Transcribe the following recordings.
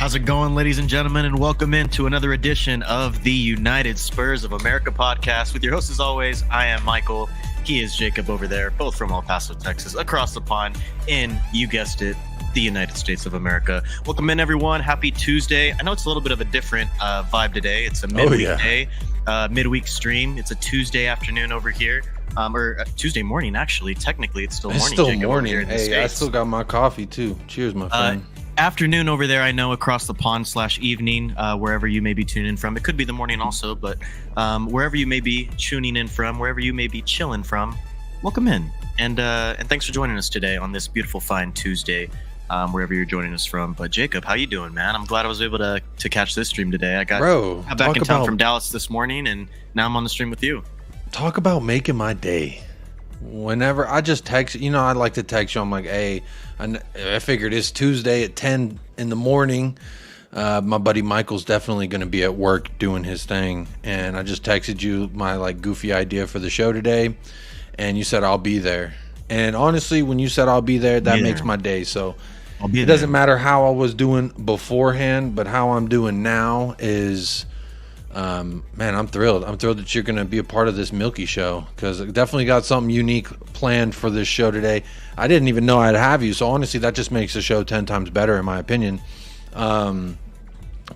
How's it going, ladies and gentlemen, and welcome into another edition of the United Spurs of America podcast. With your host, as always, I am Michael. He is Jacob over there, both from El Paso, Texas, across the pond in, you guessed it, the United States of America. Welcome in, everyone. Happy Tuesday. I know it's a little bit of a different vibe today. It's a midweek day, midweek stream. It's a Tuesday afternoon over here. Or Tuesday morning, actually. Technically, it's still morning. It's still Jacob, morning. Here in the Hey, I States. still got my coffee, too. Cheers, my friend. Afternoon over there, I know, across the pond / evening, wherever you may be tuning in from. It could be the morning also, but wherever you may be tuning in from, wherever you may be chilling from, welcome in. And thanks for joining us today on this beautiful, fine Tuesday, wherever you're joining us from. But Jacob, how you doing, man? I'm glad I was able to catch this stream today. I got back in town from Dallas this morning, and now I'm on the stream with you. Talk about making my day. Whenever I just text, I like to text you. I'm like, hey, I figured it's Tuesday at 10 in the morning. My buddy Michael's definitely going to be at work doing his thing. And I just texted you my goofy idea for the show today. And you said, I'll be there. And honestly, when you said I'll be there, that makes my day. So it doesn't matter how I was doing beforehand, but how I'm doing now is... man, I'm thrilled. I'm thrilled that you're going to be a part of this Milky show, because I definitely got something unique planned for this show today. I didn't even know I'd have you, so honestly, that just makes the show 10 times better, in my opinion. But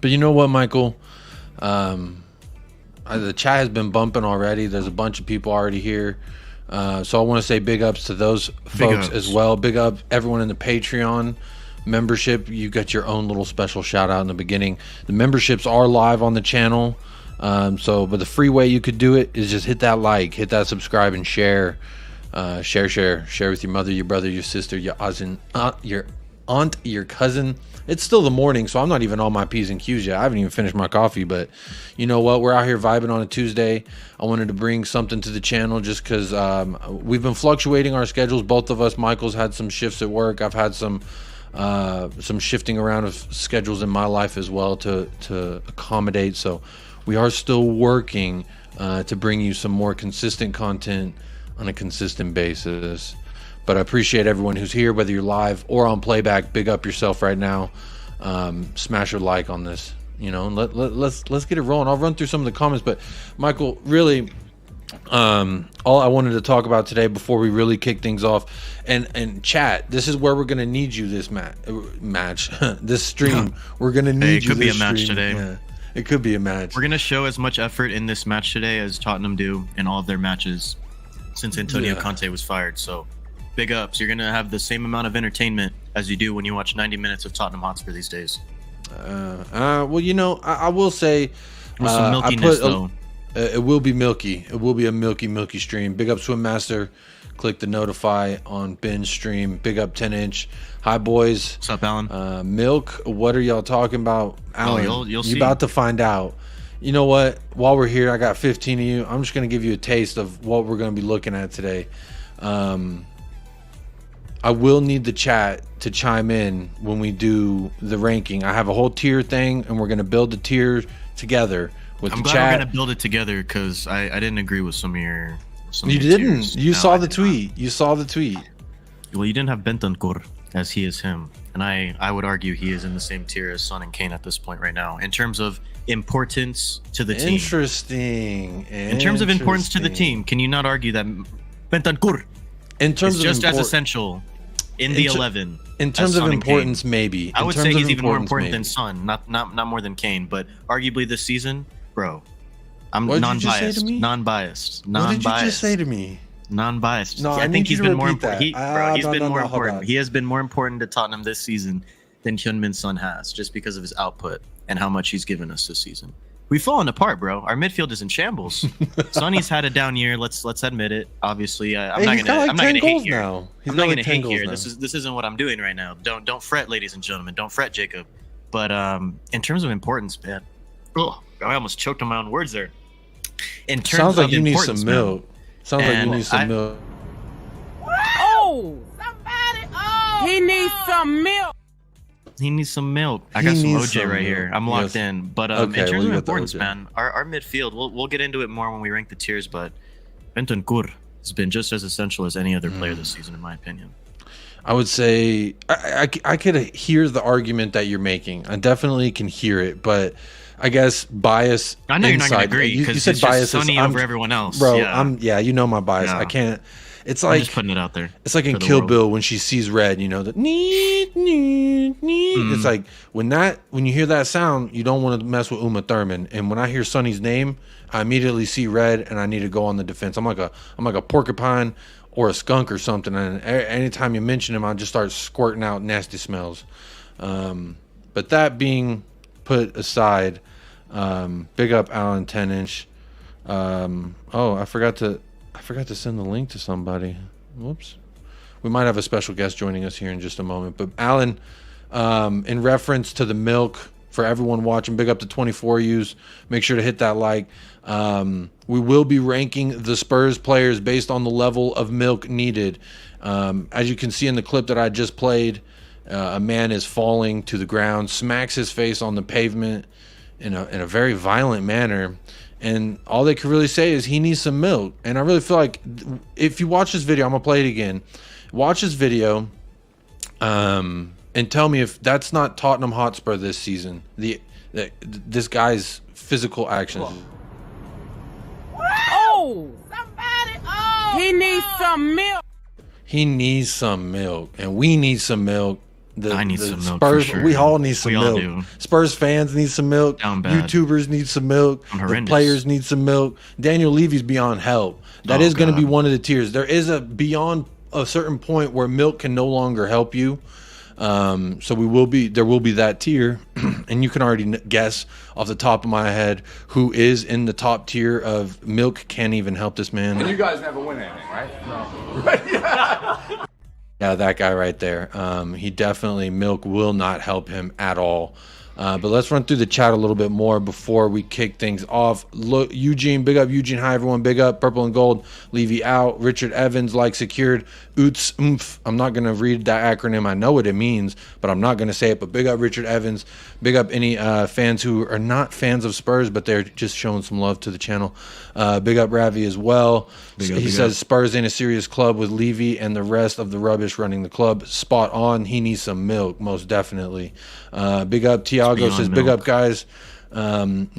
you know what, Michael? The chat has been bumping already. There's a bunch of people already here. So I want to say big ups to those folks as well. Big up everyone in the Patreon membership. You got your own little special shout out in the beginning. The memberships are live on the channel, but the free way you could do it is just hit that like, hit that subscribe, and share with your mother, your brother, your sister, your aunt, your cousin. It's still the morning, so I'm not even on my P's and Q's yet. I haven't even finished my coffee, but you know what? We're out here vibing on a Tuesday. I wanted to bring something to the channel just because we've been fluctuating our schedules. Both of us. Michael's had some shifts at work. I've had some shifting around of schedules in my life as well to accommodate. So we are still working to bring you some more consistent content on a consistent basis. But I appreciate everyone who's here, whether you're live or on playback. Big up yourself right now. Smash your like on this, and let's get it rolling. I'll run through some of the comments, but Michael, really, all I wanted to talk about today before we really kick things off, and chat, this is where we're gonna need you this match this stream. We're gonna need you. It could be a match today. Yeah, it could be a match. We're gonna show as much effort in this match today as Tottenham do in all of their matches since Antonio Conte was fired. So big ups. You're gonna have the same amount of entertainment as you do when you watch 90 minutes of Tottenham Hotspur these days. Well, I will say with some milkiness though. It will be milky. It will be a milky stream. Big up Swim Master. Click the notify on binge stream. Big up 10-inch. Hi, boys. What's up, Alan? Milk. What are y'all talking about? Alan, you'll see. You're about to find out. You know what? While we're here, I got 15 of you. I'm just going to give you a taste of what we're going to be looking at today. I will need the chat to chime in when we do the ranking. I have a whole tier thing, and we're going to build the tier together. I'm glad we're gonna build it together, because I didn't agree with some of your. You didn't. Tiers. You saw the tweet. You saw the tweet. Well, you didn't have Bentancur as he is him, and I would argue he is in the same tier as Son and KANE at this point right now in terms of importance to the team. Interesting. In terms of importance to the team, can you not argue that Bentancur is just as essential in the 11? In terms of importance, maybe. I would say he's even more important than Son, not more than KANE, but arguably this season. Bro, I'm non-biased. What did you just say to me? Non-biased. No, I think he's been more important. He's been more important. He has been more important to Tottenham this season than Heung-min Son has, just because of his output and how much he's given us this season. We've fallen apart, bro. Our midfield is in shambles. Sonny's had a down year. Let's admit it. Obviously, I'm not gonna hate here. I'm not gonna hate here. This isn't what I'm doing right now. Don't fret, ladies and gentlemen. Don't fret, Jacob. But in terms of importance, man. Oh, I almost choked on my own words there. In terms Sounds like of you need some milk. Sounds like you need some milk. Oh, somebody! Oh, he needs some milk. He needs some milk. I got some OJ right here. I'm locked in. But in terms of importance, man, our midfield, we'll get into it more when we rank the tiers. But Bentancur has been just as essential as any other player this season, in my opinion. I would say I could hear the argument that you're making. I definitely can hear it, but I guess bias. I know you're not going to agree you said bias is Sonny over everyone else, bro. Yeah. You know my bias. Yeah. I can't. It's I'm like just putting it out there. It's like in Kill Bill when she sees red. You know the need. It's like when you hear that sound, you don't want to mess with Uma Thurman. And when I hear Sonny's name, I immediately see red, and I need to go on the defense. I'm like a porcupine or a skunk or something, and anytime you mention him, I just start squirting out nasty smells. But that being put aside, big up Alan 10-inch. I forgot to send the link to somebody. Whoops. We might have a special guest joining us here in just a moment. But Alan, in reference to the milk, for everyone watching, big up to 24Us. Make sure to hit that like. We will be ranking the Spurs players based on the level of milk needed. As you can see in the clip that I just played, a man is falling to the ground, smacks his face on the pavement in a very violent manner. And all they could really say is he needs some milk. And I really feel like if you watch this video, I'm going to play it again. Watch this video and tell me if that's not Tottenham Hotspur this season. This guy's physical actions. Oh! Somebody! Oh! He needs some milk. He needs some milk. And we need some milk. I need some milk Spurs, for sure. We all need some milk. All do. Spurs fans need some milk. Down bad. YouTubers need some milk. The players need some milk. Daniel Levy's beyond help. That is going to be one of the tiers. There is beyond a certain point where milk can no longer help you. So there will be that tier, and you can already guess off the top of my head who is in the top tier of milk can't even help this man. And you guys never win anything, right? No. Right? Yeah. Yeah, that guy right there. He definitely, milk will not help him at all. But let's run through the chat a little bit more before we kick things off. Look, Eugene, big up Eugene. Hi, everyone. Big up Purple and Gold. Levy out. Richard Evans, like secured. Oots, oomph. I'm not going to read that acronym. I know what it means, but I'm not going to say it. But big up Richard Evans. Big up any fans who are not fans of Spurs, but they're just showing some love to the channel. Big up Ravi as well. He says Spurs ain't a serious club with Levy and the rest of the rubbish running the club. Spot on. He needs some milk, most definitely. Big up Tiago says, big up guys.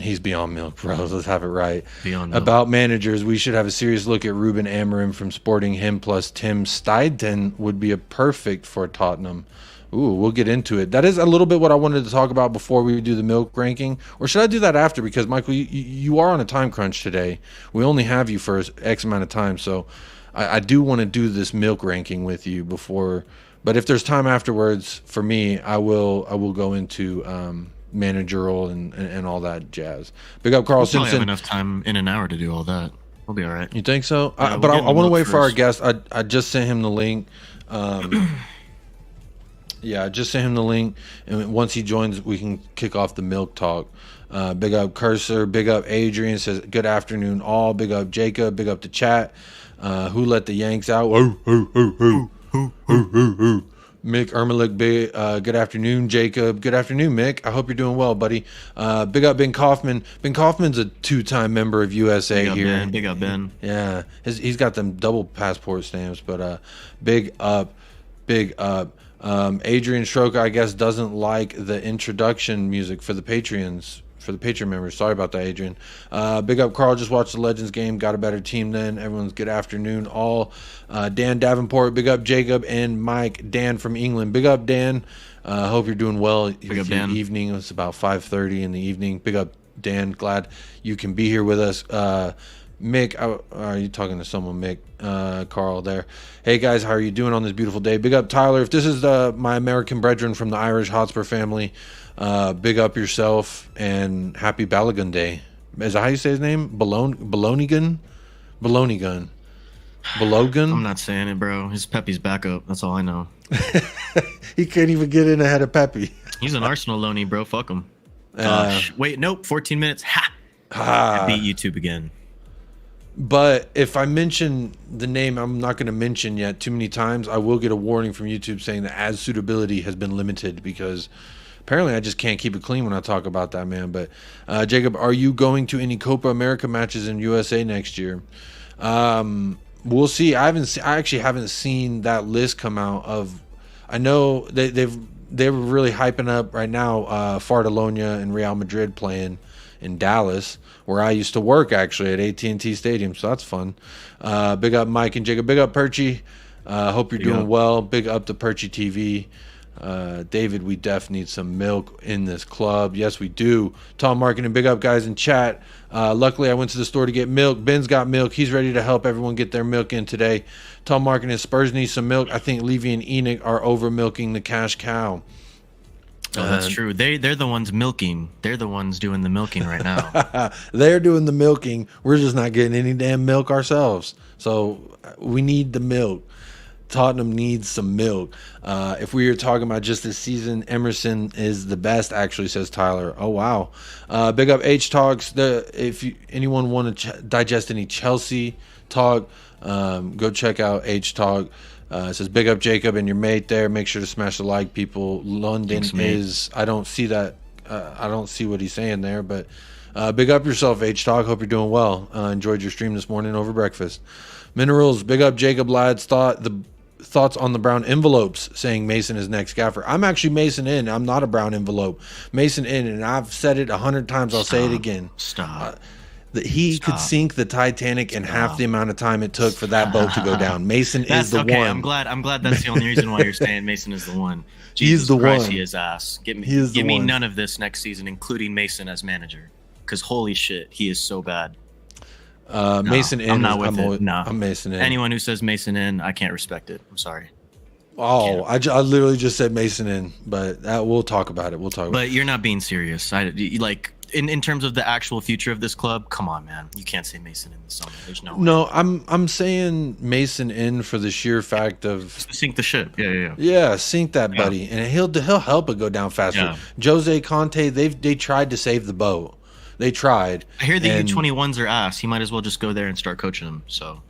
He's beyond milk, bro. Let's have it right. Beyond milk. About managers, we should have a serious look at Ruben Amorim from Sporting. Him plus Tim Steidten would be a perfect for Tottenham. Ooh, we'll get into it. That is a little bit what I wanted to talk about before we do the milk ranking. Or should I do that after? Because, Michael, you are on a time crunch today. We only have you for X amount of time. So I do want to do this milk ranking with you before. But if there's time afterwards, for me, I will go into managerial and all that jazz. Big up Carl Simpson. Have enough time in an hour to do all that. We'll be all right. You think so? Yeah, but I want to wait for our guest. I just sent him the link. Yeah, I just sent him the link, and once he joins, we can kick off the milk talk. Big up Cursor, big up Adrian, says good afternoon all. Big up Jacob, big up the chat. Who let the Yanks out? Mick Ermelich, good afternoon, Jacob. Good afternoon, Mick. I hope you're doing well, buddy. Big up Ben Kaufman. Ben Kaufman's a 2-time member of USA here. Ben. Big up Ben. Yeah, he's got them double passport stamps, but big up. Adrian Stroker, I guess, doesn't like the introduction music for the Patreons. For the Patreon members. Sorry about that, Adrian. Big up Carl, just watched the Legends game, got a better team then. Everyone's good afternoon all. Dan Davenport, big up Jacob and Mike. Dan from England, big up Dan. Hope you're doing well. Big up Dan. Evening, it's about 5:30 in the evening. Big up Dan, glad you can be here with us. Mick, are you talking to someone, Mick? Carl there. Hey guys, how are you doing on this beautiful day? Big up Tyler. If this is my American brethren from the Irish Hotspur family, big up yourself and happy Balogun Day. Is that how you say his name? Balonigan? Balogun. I'm not saying it, bro. His Pepe's backup. That's all I know. He can't even get in ahead of Pepe. He's an Arsenal loanee, bro. Fuck him. Wait, nope. 14 minutes. Ha! I beat YouTube again. But if I mention the name I'm not going to mention yet too many times, I will get a warning from YouTube saying that ad suitability has been limited because apparently I just can't keep it clean when I talk about that, man. But Jacob, are you going to any Copa America matches in USA next year? We'll see. I actually haven't seen that list come out of I know they were really hyping up right now Fartalonia and Real Madrid playing in Dallas, where I used to work actually at AT&T Stadium, so that's fun. Big up Mike and Jacob. Big up Perchy. Hope you're doing well. Big up to Perchy TV. David, we def need some milk in this club. Yes, we do. Tom Markin and big up guys in chat. Luckily, I went to the store to get milk. Ben's got milk. He's ready to help everyone get their milk in today. Tom Markin and Spurs need some milk. I think Levy and Enoch are over milking the cash cow. Oh, that's true. They're the ones milking. They're the ones doing the milking right now. They're doing the milking. We're just not getting any damn milk ourselves. So we need the milk. Tottenham needs some milk. If we are talking about just this season, Emerson is the best, actually, says Tyler. Oh, wow. Big up H Talks. If anyone want to digest any Chelsea talk, go check out H Talk. It says, big up Jacob and your mate there. Make sure to smash the like, people. London is, I don't see that. I don't see what he's saying there, but big up yourself, H Talk. Hope you're doing well. Enjoyed your stream this morning over breakfast. Minerals, big up Jacob Lads. Thoughts on the brown envelopes, saying Mason is next gaffer. I'm actually Mason in. I'm not a brown envelope. Mason in, and I've said it 100 times. I'll say it again. He could sink the Titanic in half the amount of time it took for that boat to go down. Mason is the one. I'm glad that's the only reason why you're saying Mason is the one. Jesus Christ, he is ass. Give me none of this next season, including Mason as manager, because holy shit, he is so bad. Mason in. I'm not with it. No, I'm Mason in. Anyone who says Mason in, I can't respect it. I'm sorry. Oh, I literally just said Mason in, but we'll talk about it. But you're not being serious. In terms of the actual future of this club, come on, man. You can't say Mason in the summer. There's no way. No, I'm saying Mason in for the sheer fact of sink the ship. Yeah, sink that buddy, and he'll help it go down faster. Yeah. Jose Conte, they tried to save the boat. They tried. I hear the U21s are ass. He might as well just go there and start coaching them. So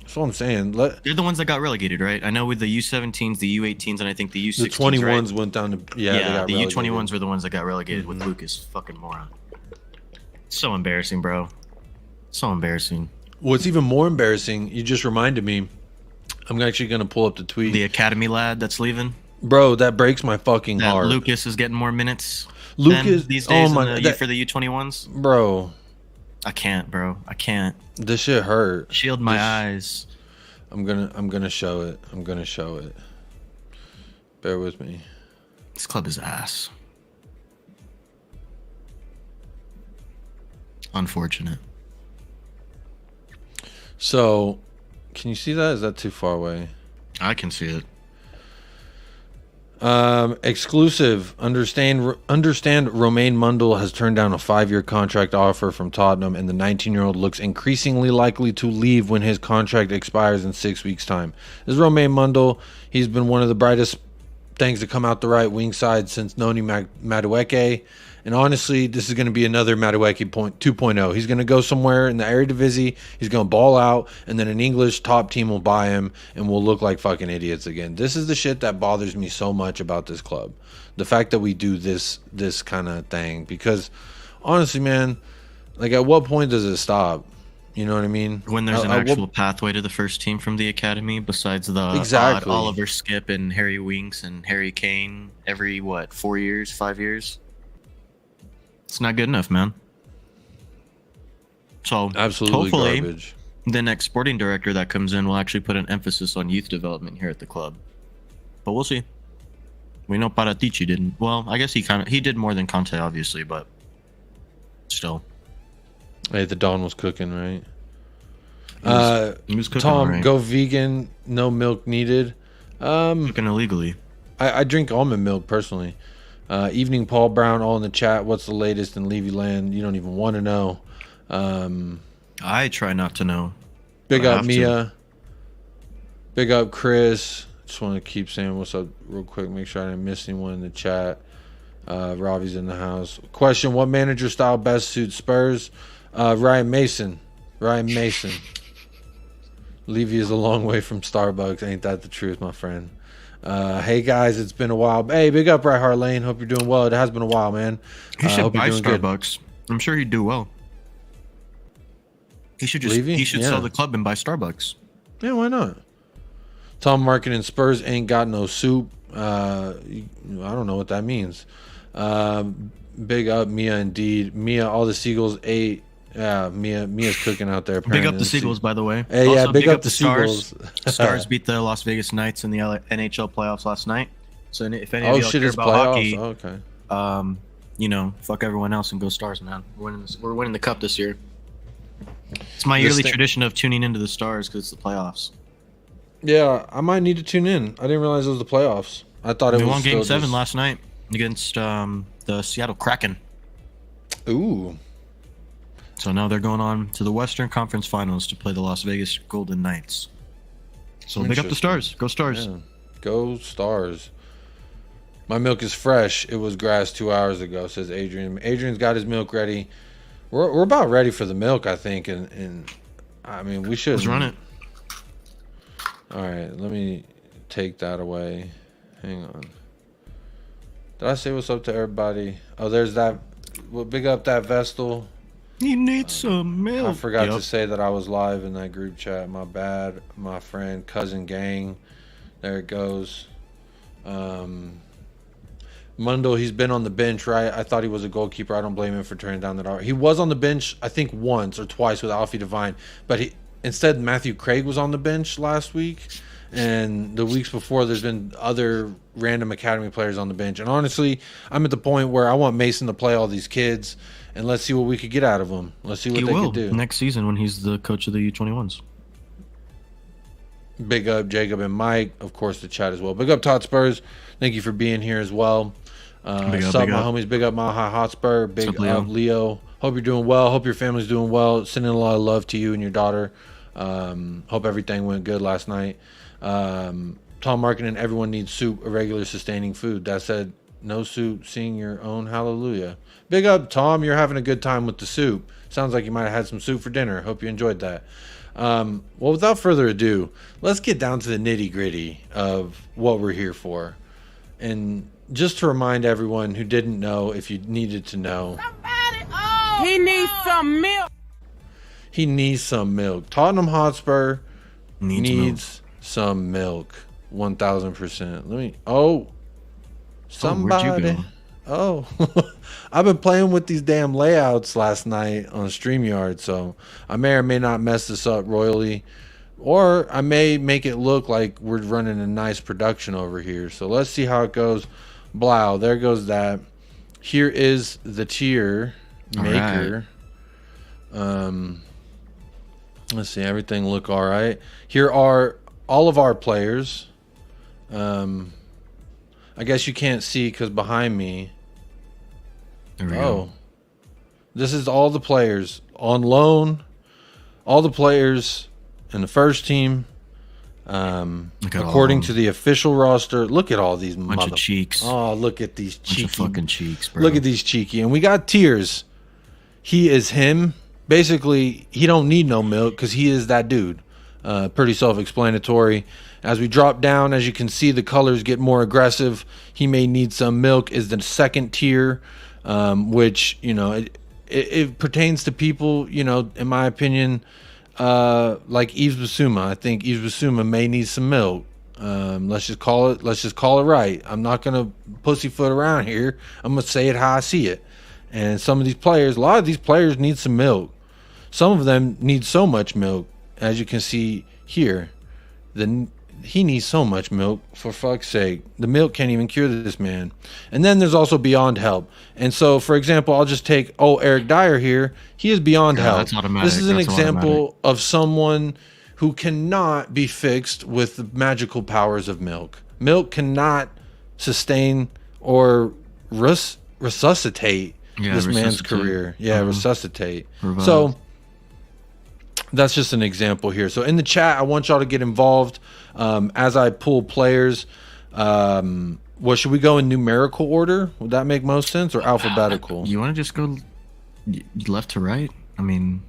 that's what I'm saying. They're the ones that got relegated, right? I know with the U17s, the U18s, and I think the U16s. The 21s went down to the U21s were the ones that got relegated with Lucas. Fucking moron. So embarrassing, bro. So embarrassing. What's even more embarrassing, you just reminded me. I'm actually going to pull up the tweet. The academy lad that's leaving. Bro, that breaks my fucking heart. Lucas is getting more minutes. Lucas these days for the U21s. Bro. I can't, bro. I can't. This shit hurt. Shield my eyes. I'm gonna show it. I'm gonna show it. Bear with me. This club is ass. Unfortunate. So, can you see that? Is that too far away? I can see it. Exclusive. Understand Romain Mundle has turned down a 5-year contract offer from Tottenham, and the 19-year-old looks increasingly likely to leave when his contract expires in 6 weeks' time. This is Romain Mundle. He's been one of the brightest things to come out the right wing side since Noni Madueke. And honestly, this is going to be another Madueke 2.0. He's going to go somewhere in the Eredivisie. He's going to ball out, and then an English top team will buy him, and we'll look like fucking idiots again. This is the shit that bothers me so much about this club. The fact that we do this kind of thing. Because, honestly, man, like, at what point does it stop? You know what I mean? When there's an actual pathway to the first team from the academy, besides the Oliver Skip and Harry Winks and Harry Kane every, 4 years, 5 years? It's not good enough, man. So absolutely hopefully garbage. The next sporting director that comes in will actually put an emphasis on youth development here at the club. But we'll see. We know Paratici didn't. Well, I guess he did more than Conte, obviously, but still. Hey, the Don was cooking, right? He was cooking, Tom, right. go vegan, no milk needed. Cooking illegally. I drink almond milk personally. Evening Paul Brown, all in the chat. What's the latest in Levy Land? You don't even want to know. I try not to know. Big up Mia. Big up Chris. Just want to keep saying what's up real quick. Make sure I didn't miss anyone in the chat. Ravi's in the house. Question: what manager style best suits Spurs? Ryan Mason. Levy is a long way from Starbucks. Ain't that the truth, my friend? Hey guys, it's been a while. Hey, big up Right Heart Lane. Hope you're doing well. It has been a while, man. He should buy Starbucks. Good. I'm sure he'd do well. He should sell the club and buy Starbucks. Yeah, why not? Tom Markin and Spurs ain't got no soup. I don't know what that means. Big up Mia indeed. Mia, all the Seagulls ate. Yeah, Mia's cooking out there. Big up the Seagulls, by the way. Hey, also, yeah, big up the Stars. Seagulls. Stars beat the Las Vegas Knights in the NHL playoffs last night. So if any of y'all shit, care it's about playoffs. hockey, Okay. you know, fuck everyone else and go Stars, man. We're winning the cup this year. It's my yearly tradition of tuning into the Stars because it's the playoffs. Yeah, I might need to tune in. I didn't realize it was the playoffs. I thought it was. We won Game 7 last night against the Seattle Kraken. Ooh. So now they're going on to the Western Conference Finals to play the Las Vegas Golden Knights. So big up the Stars. Go Stars. Yeah. Go Stars. My milk is fresh. It was grass 2 hours ago, says Adrian. Adrian's got his milk ready. We're about ready for the milk, I think. And I mean, we should. Let's run it. All right, let me take that away. Hang on. Did I say what's up to everybody? Oh, there's that. Well, big up that Vestal. You need some milk. I forgot to say that I was live in that group chat. My bad. My friend, cousin gang. There it goes. Mundo, he's been on the bench, right? I thought he was a goalkeeper. I don't blame him for turning down that offer. He was on the bench, I think, once or twice with Alfie Devine. But instead, Matthew Craig was on the bench last week. And the weeks before, there's been other random academy players on the bench. And honestly, I'm at the point where I want Mason to play all these kids. And let's see what we could get out of them. Let's see what they could do. Next season when he's the coach of the U21s. Big up Jacob and Mike. Of course, the chat as well. Big up Hotspurs. Thank you for being here as well. Big up, my homies. Big up Maha Hotspur. Big up Leo. Hope you're doing well. Hope your family's doing well. Sending a lot of love to you and your daughter. Hope everything went good last night. Tom Markkinen, everyone needs soup, a regular sustaining food. That said, no soup, sing your own hallelujah. Big up, Tom. You're having a good time with the soup. Sounds like you might have had some soup for dinner. Hope you enjoyed that. Well, without further ado, let's get down to the nitty gritty of what we're here for. And just to remind everyone who didn't know, if you needed to know, he needs some milk. He needs some milk. Tottenham Hotspur needs some milk. 1000%. Let me. Somebody. I've been playing with these damn layouts last night on StreamYard, so I may or may not mess this up royally, or I may make it look like we're running a nice production over here. So let's see how it goes. Blow, there goes that. Here is the tier maker. Right. Let's see, everything look all right. Here are all of our players. I guess you can't see because behind me. There we go. This is all the players on loan. All the players in the first team. According to the official roster. Look at all these bunch of cheeks. Oh, look at these cheeky. Bunch of fucking cheeks, bro. Look at these cheeky. And we got tiers. He is him. Basically, he don't need no milk because he is that dude. Pretty self-explanatory. As we drop down, as you can see, the colors get more aggressive. He may need some milk. Is the second tier, which, you know, it pertains to people, you know, in my opinion, like Yves Bissouma. I think Yves Bissouma may need some milk. Let's just call it right. I'm not gonna pussyfoot around here. I'm gonna say it how I see it. And some of these players, a lot of these players need some milk. Some of them need so much milk, as you can see here. He needs so much milk, for fuck's sake. The milk can't even cure this man. And then there's also beyond help. And so, for example, I'll just take Eric Dyer here. He is beyond help. That's automatic. This is an example of someone who cannot be fixed with the magical powers of milk. Milk cannot sustain or resuscitate this man's career. Yeah, resuscitate. Revive. So that's just an example here. So in the chat, I want y'all to get involved as I pull players. What should we go in numerical order? Would that make most sense, or alphabetical? You want to just go left to right? I mean,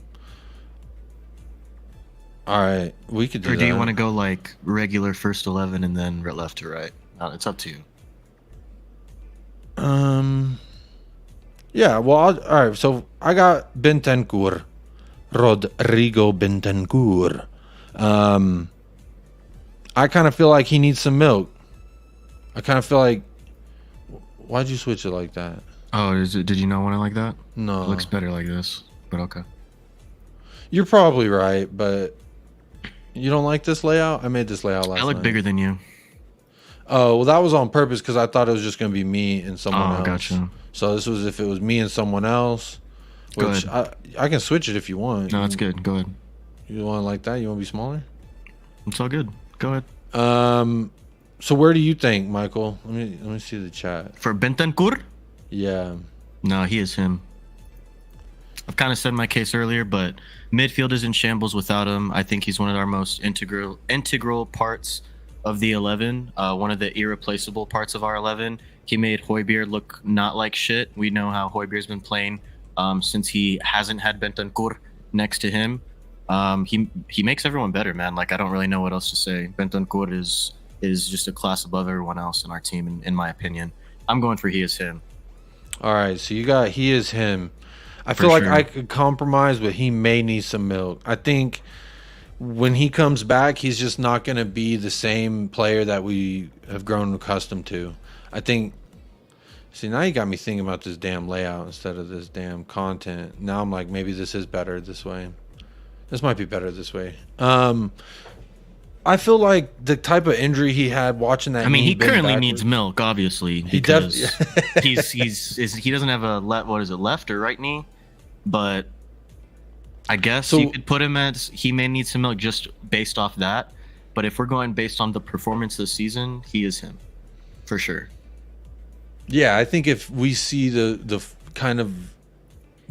all right, we could do that. Or do you want to go like regular first 11 and then left to right? No, it's up to you. Yeah. Well, all right. So I got Bentancur. Rodrigo Bentancur. I kind of feel like he needs some milk. I kind of feel like, why'd you switch it like that? Oh, did you not want it like that? No. It looks better like this, but okay. You're probably right, but you don't like this layout? I made this layout last night. I look bigger than you. Oh, well, that was on purpose because I thought it was just going to be me and someone else. Gotcha. So this was if it was me and someone else, which I can switch it if you want. No, that's good. Go ahead. You want it like that? You want to be smaller? It's all good. Go ahead. So where do you think, Michael? Let me see the chat. For Bentancur? Yeah. No, he is him. I've kind of said my case earlier, but midfield is in shambles without him. I think he's one of our most integral parts of the 11. One of the irreplaceable parts of our 11. He made Hojbjerg look not like shit. We know how Hojbjerg's been playing since he hasn't had Bentancur next to him. He makes everyone better, man. Like, I don't really know what else to say. Bentancur is just a class above everyone else in our team, in my opinion. I'm going for he is him. All right, so you got he is him. I feel like I could compromise, but he may need some milk. I think when he comes back, he's just not going to be the same player that we have grown accustomed to. I think. See, now you got me thinking about this damn layout instead of this damn content. Now I'm like, maybe this is better this way. This might be better this way. I feel like the type of injury he had watching that. I mean, he currently needs milk, obviously. He does. He doesn't have a left or right knee, but I guess you could put him as he may need some milk just based off that. But if we're going based on the performance this season, he is him, for sure. Yeah, I think if we see the kind of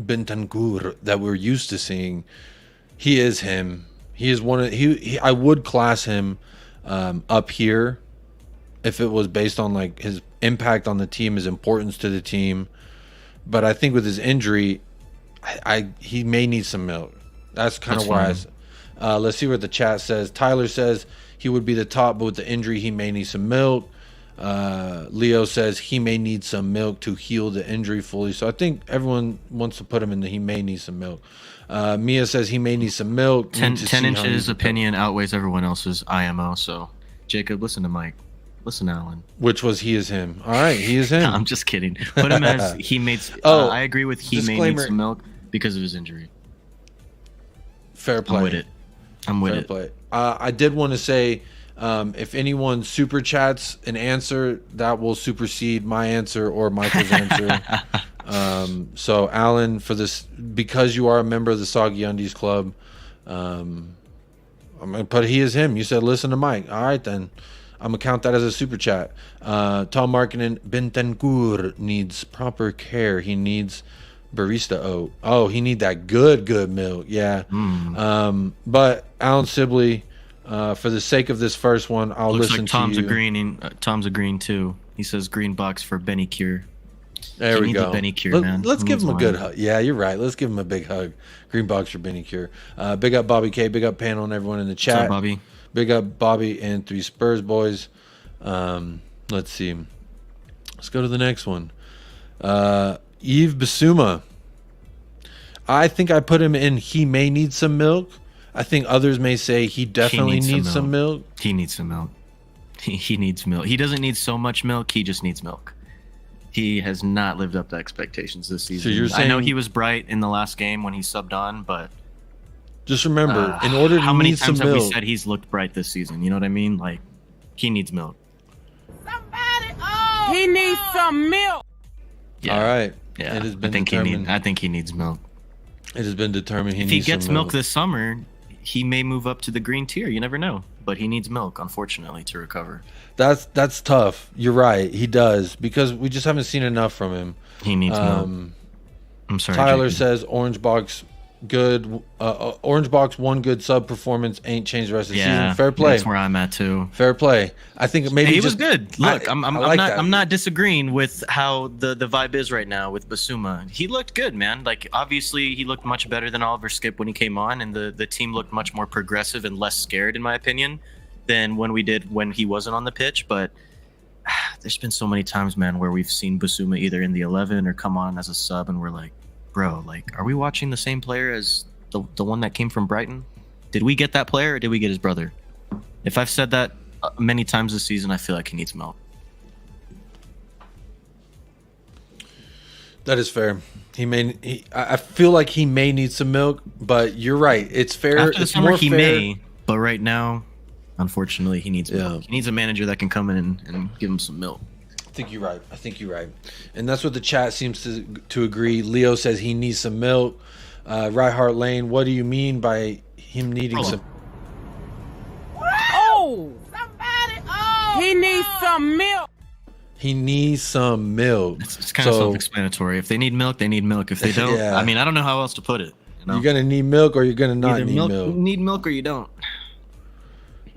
Bentancur that we're used to seeing, he is him. He is one of I would class him up here if it was based on like his impact on the team, his importance to the team. But I think with his injury, he may need some milk. That's kind of why. Let's see what the chat says. Tyler says he would be the top, but with the injury, he may need some milk. Leo says he may need some milk to heal the injury fully. So I think everyone wants to put him in the he may need some milk. Mia says he may need some milk. 10 inches opinion outweighs everyone else's IMO. So, Jacob, listen to Mike. Listen to Alan. Which was he is him. All right, he is him. No, I'm just kidding. Put him as he made. I agree with he may need some milk because of his injury. Fair play. I'm with it. I'm with Fair it. Play. I did want to say, if anyone super chats an answer, that will supersede my answer or Michael's answer. So Alan, for this, because you are a member of the Soggy Undies Club, I'm gonna put he is him. You said listen to Mike. All right then, I'm gonna count that as a super chat. Tom Markkinen, Bentancur needs proper care. He needs barista oat. Oh, he need that good milk. Yeah. But Alan Sibley, for the sake of this first one, I'll listen to you. Tom's agreeing too. He says green box for Benny Cure. There we go. Benny Cure, man. Let's give him a good hug. Yeah, you're right. Let's give him a big hug. Green box for Benny Cure. Big up Bobby K. Big up Panel and everyone in the chat. What's up, Bobby? Big up Bobby and 3 Spurs boys. Let's see. Let's go to the next one. Yves Bissouma. I think I put him in he may need some milk. I think others may say he definitely needs some milk. He needs some milk. He needs milk. He doesn't need so much milk. He just needs milk. He has not lived up to expectations this season. So you're saying, I know he was bright in the last game when he subbed on, but just remember, in order to how many need times some have milk, we said he's looked bright this season? You know what I mean? Like, he needs milk. He needs some milk. Yeah. All right. Yeah. It has been I think he needs milk. It has been determined if he gets milk this summer, he may move up to the green tier. You never know. But he needs milk, unfortunately, to recover. That's tough. You're right. He does, because we just haven't seen enough from him. He needs milk. I'm sorry. Tyler Jacob says Orange Box good. Orange Box one good sub performance ain't changed the rest of the season. Fair play. That's where I'm at too. Fair play. I think maybe he was good. Look, I'm not disagreeing with how the vibe is right now with Bissouma. He looked good, man. Like, obviously he looked much better than Oliver Skip when he came on, and the team looked much more progressive and less scared, in my opinion, than when we did when he wasn't on the pitch. But there's been so many times, man, where we've seen Bissouma either in the 11 or come on as a sub, and we're like, bro, like, are we watching the same player as the one that came from Brighton? Did we get that player, or did we get his brother? If I've said that many times this season, I feel like he needs milk. That is fair. I feel like he may need some milk, but you're right. It's fair. After the it's summer, more he fair. may, but right now, unfortunately, he needs milk. He needs a manager that can come in and give him some milk. I think you're right. And that's what the chat seems to agree. Leo says he needs some milk. Right Lane, what do you mean by him needing some? Oh! Somebody! Oh! He needs some milk. He needs some milk. It's kind of self-explanatory. If they need milk, they need milk. If they don't, I mean, I don't know how else to put it. You know? You're gonna need milk, or you're gonna not need milk. You need milk, or you don't.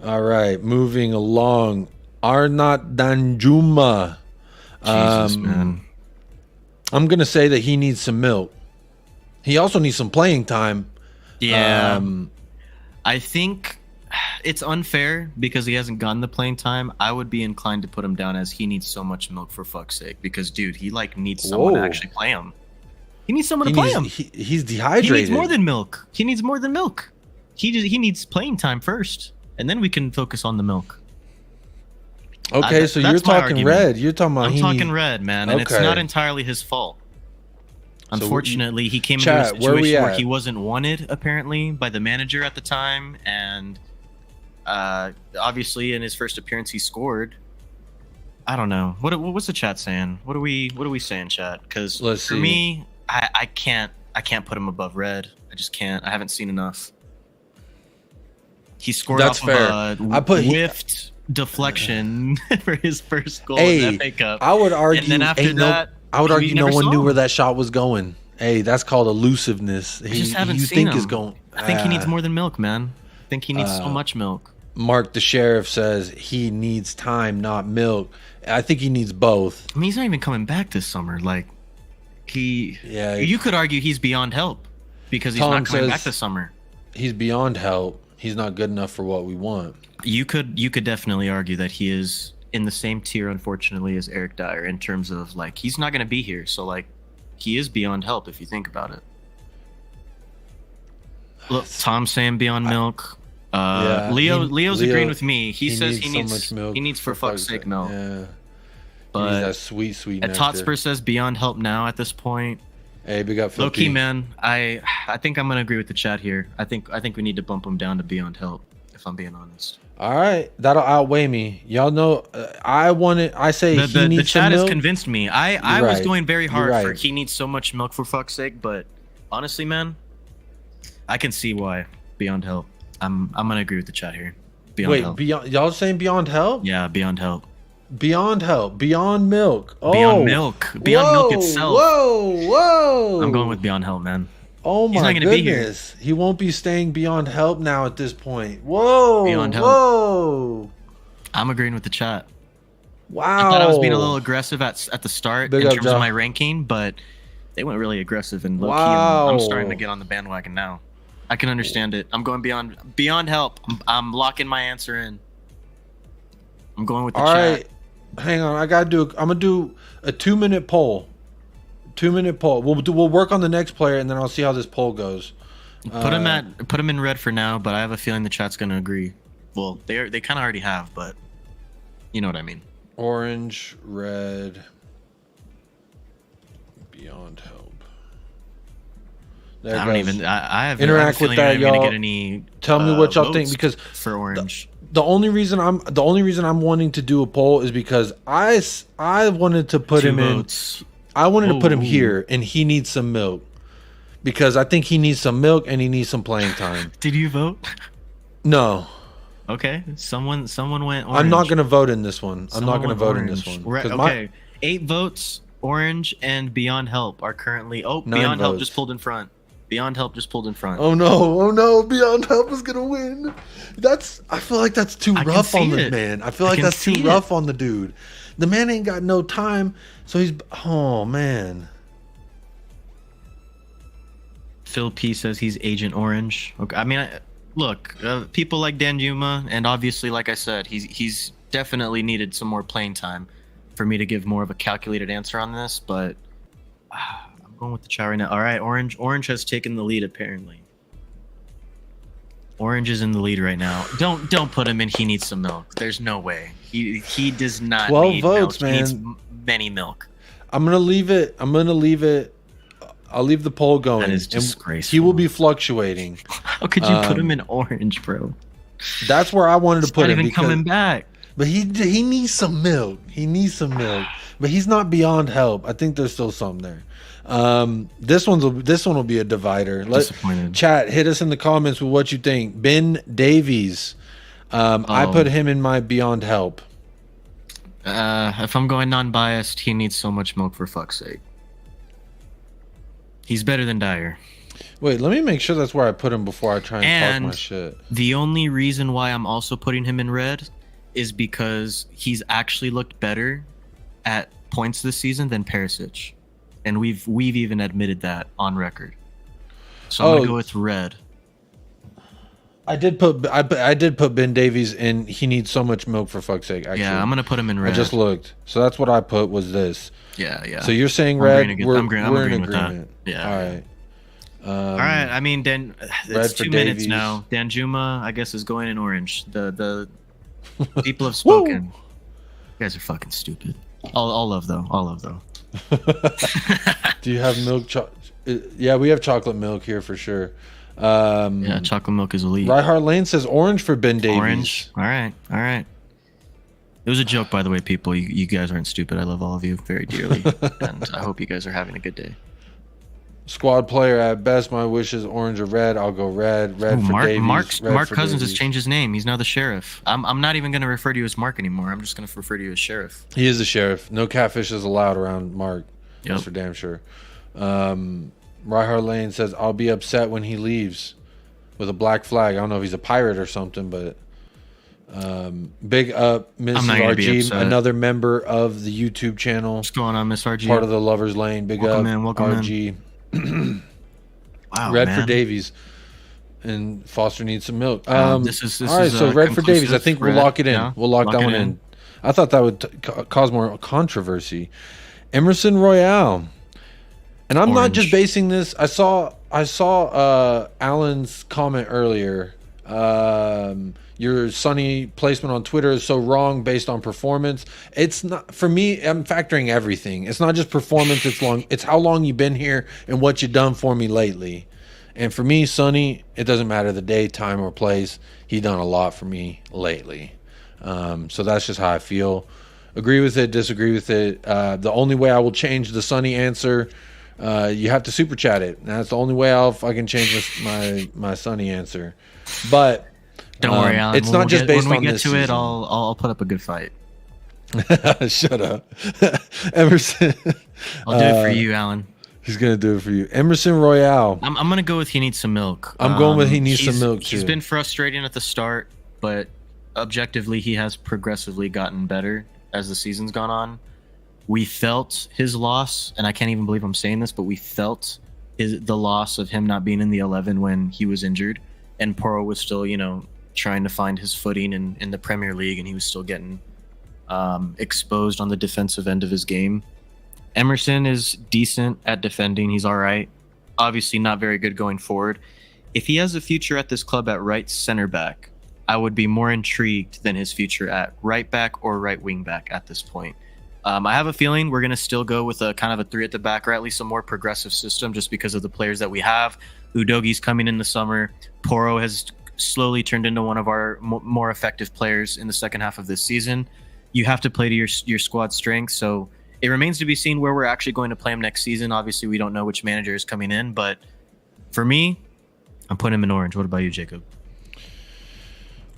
All right, moving along. Arnott Danjuma. Jesus, man. I'm gonna say that he needs some milk. He also needs some playing time. Yeah. I think it's unfair because he hasn't gotten the playing time. I would be inclined to put him down as he needs so much milk for fuck's sake. Because, dude, he needs someone to actually play him. He needs someone to play him. He's dehydrated. He needs more than milk. He needs playing time first, and then we can focus on the milk. Okay, so you're talking red. You're talking about. I'm talking red, man, and it's not entirely his fault. Unfortunately, he came into a situation where he wasn't wanted, apparently, by the manager at the time, and obviously, in his first appearance, he scored. I don't know. What's the chat saying? What are we saying, chat? Because for me, I can't put him above red. I just can't. I haven't seen enough. He scored off of a whiffed deflection for his first goal in the FA Cup. I would argue. And then after that, I would argue no one knew where that shot was going. Hey, that's called elusiveness. I just haven't seen him. I think he needs more than milk, man. I think he needs so much milk. Mark the Sheriff says he needs time, not milk. I think he needs both. I mean, he's not even coming back this summer. Like, you could argue he's beyond help because he's not coming back this summer. He's beyond help. He's not good enough for what we want. You could definitely argue that he is in the same tier, unfortunately, as Eric Dyer in terms of, like, he's not going to be here. So, like, he is beyond help if you think about it. Look, Tom's saying beyond milk. Leo's agreeing with me. He says he needs so much milk. He needs for fuck's sake milk. Yeah. But that sweet nectar. Hotspur says beyond help now at this point. Hey, big up. Low key, man. I think I'm gonna agree with the chat here. I think we need to bump him down to beyond help, if I'm being honest. All right, that'll outweigh me. Y'all know I say he needs the chat some milk. has convinced me. I was going very hard for he needs so much milk for fuck's sake, but honestly, man, I can see why beyond help. I'm gonna agree with the chat here. Beyond help. Y'all saying beyond help? Yeah, beyond help. Beyond help. Beyond milk. Oh. Beyond milk. Beyond milk itself. Whoa. I'm going with beyond help, man. Oh my goodness. He won't be staying beyond help now at this point. Whoa. Beyond help. Whoa. I'm agreeing with the chat. Wow. I thought I was being a little aggressive at the start in terms of my ranking, but they went really aggressive and low-key. I'm starting to get on the bandwagon now. I can understand it. I'm going beyond help. I'm locking my answer in. I'm going with the chat. All right. Hang on. I'm gonna do a 2-minute poll. 2-minute poll. We'll work on the next player, and then I'll see how this poll goes. Put him in red for now, but I have a feeling the chat's gonna agree. Well, they kind of already have, but you know what I mean. Orange, red, beyond help. I don't even. I have interact with that, y'all. Gonna get any, tell me what y'all think, because for orange. The only reason I'm wanting to do a poll is because I wanted to put him votes. in. I wanted to put him here, and he needs some milk because I think he needs some milk and he needs some playing time. Did you vote? No. Okay. Someone went orange. I'm not going to vote in this one. I'm not going to vote in this one. Okay. 8 votes. Orange and Beyond Help are currently. Beyond Help just pulled in front. Beyond Help just pulled in front. Oh no! Beyond Help is gonna win. I feel like that's too rough on the man. I feel like that's too rough on the dude. The man ain't got no time, so he's. Oh man. Phil P says he's Agent Orange. Okay, I mean, look, people like Danjuma, and obviously, like I said, he's definitely needed some more playing time for me to give more of a calculated answer on this, but. Going with the chat right now. All right, Orange has taken the lead apparently. Orange is in the lead right now. Don't put him in. He needs some milk. There's no way. He does not 12 need votes, milk. man. He needs many milk. I'm gonna leave it. I'll leave the poll going. That is disgraceful. He will be fluctuating. How could you put him in orange, bro? That's where I wanted to put him. Not even coming back. But he needs some milk. He needs some milk. But he's not beyond help. I think there's still something there. This one will be a divider. Chat, hit us in the comments with what you think. Ben Davies. I put him in my beyond help. If I'm going non-biased, he needs so much milk, for fuck's sake. He's better than Dyer. Wait, let me make sure that's where I put him before I try and talk my shit. The only reason why I'm also putting him in red is because he's actually looked better at points this season than Perisic. And we've even admitted that on record. So I'm gonna go with red. I did put Ben Davies in. He needs so much milk, for fuck's sake. Actually. Yeah, I'm gonna put him in red. I just looked, so that's what I put was this. Yeah. So you're saying red? We're in agreeing agreement. With that. Yeah. All right. All right. I mean, then it's 2 minutes now. Danjuma, I guess, is going in orange. The people have spoken. You guys are fucking stupid. All love though. Do you have milk? Yeah, we have chocolate milk here for sure. Yeah, chocolate milk is elite. Ryhard Lane says orange for Ben Davies. Orange. All right. It was a joke, by the way, people. You guys aren't stupid. I love all of you very dearly, and I hope you guys are having a good day. Squad player at best. My wish is orange or red. I'll go red. Red for Davies. Mark Cousins has changed his name. He's now the sheriff. I'm not even going to refer to you as Mark anymore. I'm just going to refer to you as sheriff. He is the sheriff. No catfish is allowed around Mark. Yep. That's for damn sure. Ryhard Lane says, I'll be upset when he leaves with a black flag. I don't know if he's a pirate or something, but big up, Mrs. RG, another member of the YouTube channel. What's going on, Miss RG? Part of the Lovers Lane. Welcome RG. Wow, red man. for Davies. And Foster needs some milk. This is all right, so red for Davies. I think we'll lock it in. Yeah, we'll lock that one in. I thought that would cause more controversy. Emerson Royale. And I'm not just basing this. I saw Alan's comment earlier. Your Sonny placement on Twitter is so wrong based on performance. It's not for me. I'm factoring everything. It's not just performance. It's how long you've been here and what you've done for me lately. And for me, Sonny, it doesn't matter the day, time, or place. He's done a lot for me lately. So that's just how I feel. Agree with it, disagree with it. The only way I will change the Sonny answer, you have to super chat it. That's the only way I'll fucking change my Sonny answer. But don't worry, Alan. It's not just based on this. When we get to it, I'll put up a good fight. Shut up, Emerson. I'll do it for you, Alan. He's gonna do it for you, Emerson Royale. I'm gonna go with he needs some milk. I'm going with he needs some milk too. He's been frustrating at the start, but objectively, he has progressively gotten better as the season's gone on. We felt his loss, and I can't even believe I'm saying this, but we felt the loss of him not being in the 11 when he was injured, and Porro was still, trying to find his footing in the Premier League, and he was still getting exposed on the defensive end of his game. Emerson is decent at defending. He's all right. Obviously not very good going forward. If he has a future at this club at right center back, I would be more intrigued than his future at right back or right wing back at this point. I have a feeling we're going to still go with a kind of a 3 at the back, or at least a more progressive system, just because of the players that we have. Udogi's coming in the summer. Porro has slowly turned into one of our more effective players in the second half of this season. You have to play to your squad strength, so it remains to be seen where we're actually going to play him next season. Obviously, we don't know which manager is coming in, but for me, I'm putting him in orange. What about you, Jacob?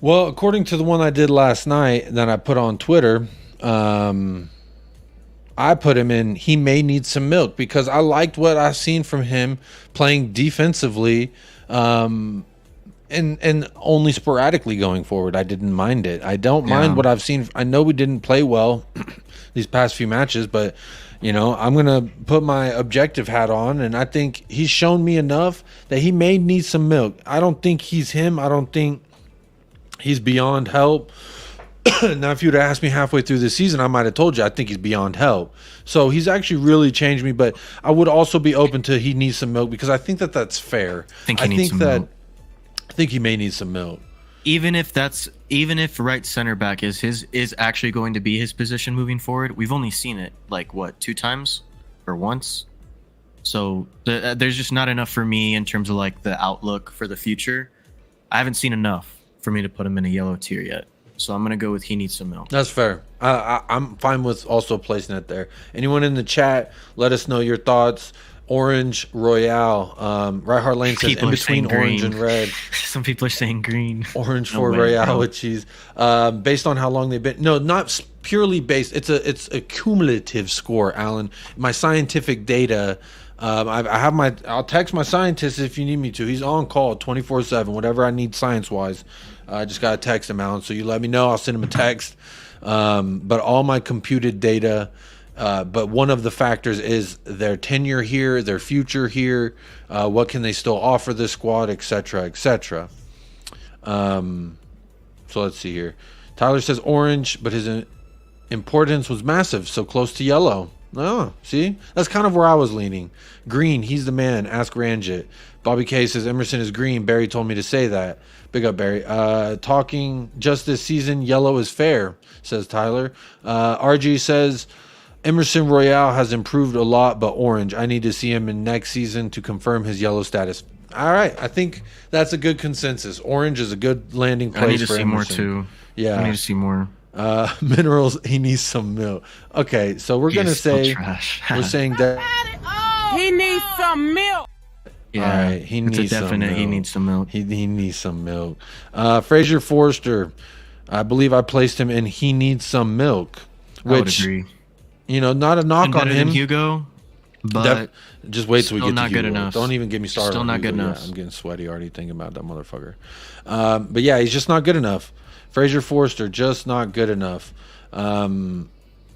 Well, according to the one I did last night that I put on Twitter, I put him in he may need some milk, because I liked what I've seen from him playing defensively, and only sporadically going forward. I didn't mind it. I don't mind what I've seen. I know we didn't play well these past few matches, but I'm going to put my objective hat on, and I think he's shown me enough that he may need some milk. I don't think he's him. I don't think he's beyond help. Now, if you'd asked me halfway through the season, I might have told you I think he's beyond help. So he's actually really changed me, but I would also be open to he needs some milk, because I think that's fair. I think he may need some milk. I think he may need some milk. even if right center back is actually going to be his position moving forward, we've only seen it like what, 2 times or once. So there's just not enough for me in terms of like the outlook for the future. I haven't seen enough for me to put him in a yellow tier yet. So I'm gonna go with he needs some milk. That's fair. I'm fine with also placing it there. Anyone in the chat, let us know your thoughts. Orange Royale. Right Heart Lane says in between orange and red. Some people are saying green. Orange for Royale with cheese. Based on how long they've been. No, not purely based. It's a cumulative score, Alan. My scientific data. I'll text my scientist if you need me to. He's on call 24/7. Whatever I need science wise, I just gotta text him, Alan. So you let me know. I'll send him a text. But all my computed data. But one of the factors is their tenure here, their future here, what can they still offer this squad, etc., etc. So let's see here. Tyler says orange, but his importance was massive, so close to yellow. Oh, see? That's kind of where I was leaning. Green, he's the man. Ask Ranjit. Bobby K says Emerson is green. Barry told me to say that. Big up, Barry. Talking just this season, yellow is fair, says Tyler. RG says Emerson Royale has improved a lot, but orange. I need to see him in next season to confirm his yellow status. All right. I think that's a good consensus. Orange is a good landing place. I need to for see Emerson. more too. Yeah. I need to see more. Minerals, he needs some milk. Okay, so we're going to say, we're saying that he needs some milk. Yeah, all right, he needs some milk. He needs some milk. He needs some milk. Fraser Forster, I believe I placed him in he needs some milk. Which, I would agree. You know, not a knock on him. Hugo, but just wait till we get to not Hugo. Good enough. Don't even get me started. Still not good enough. Yeah, I'm getting sweaty already thinking about that motherfucker. But yeah, he's just not good enough. Fraser Forster, just not good enough.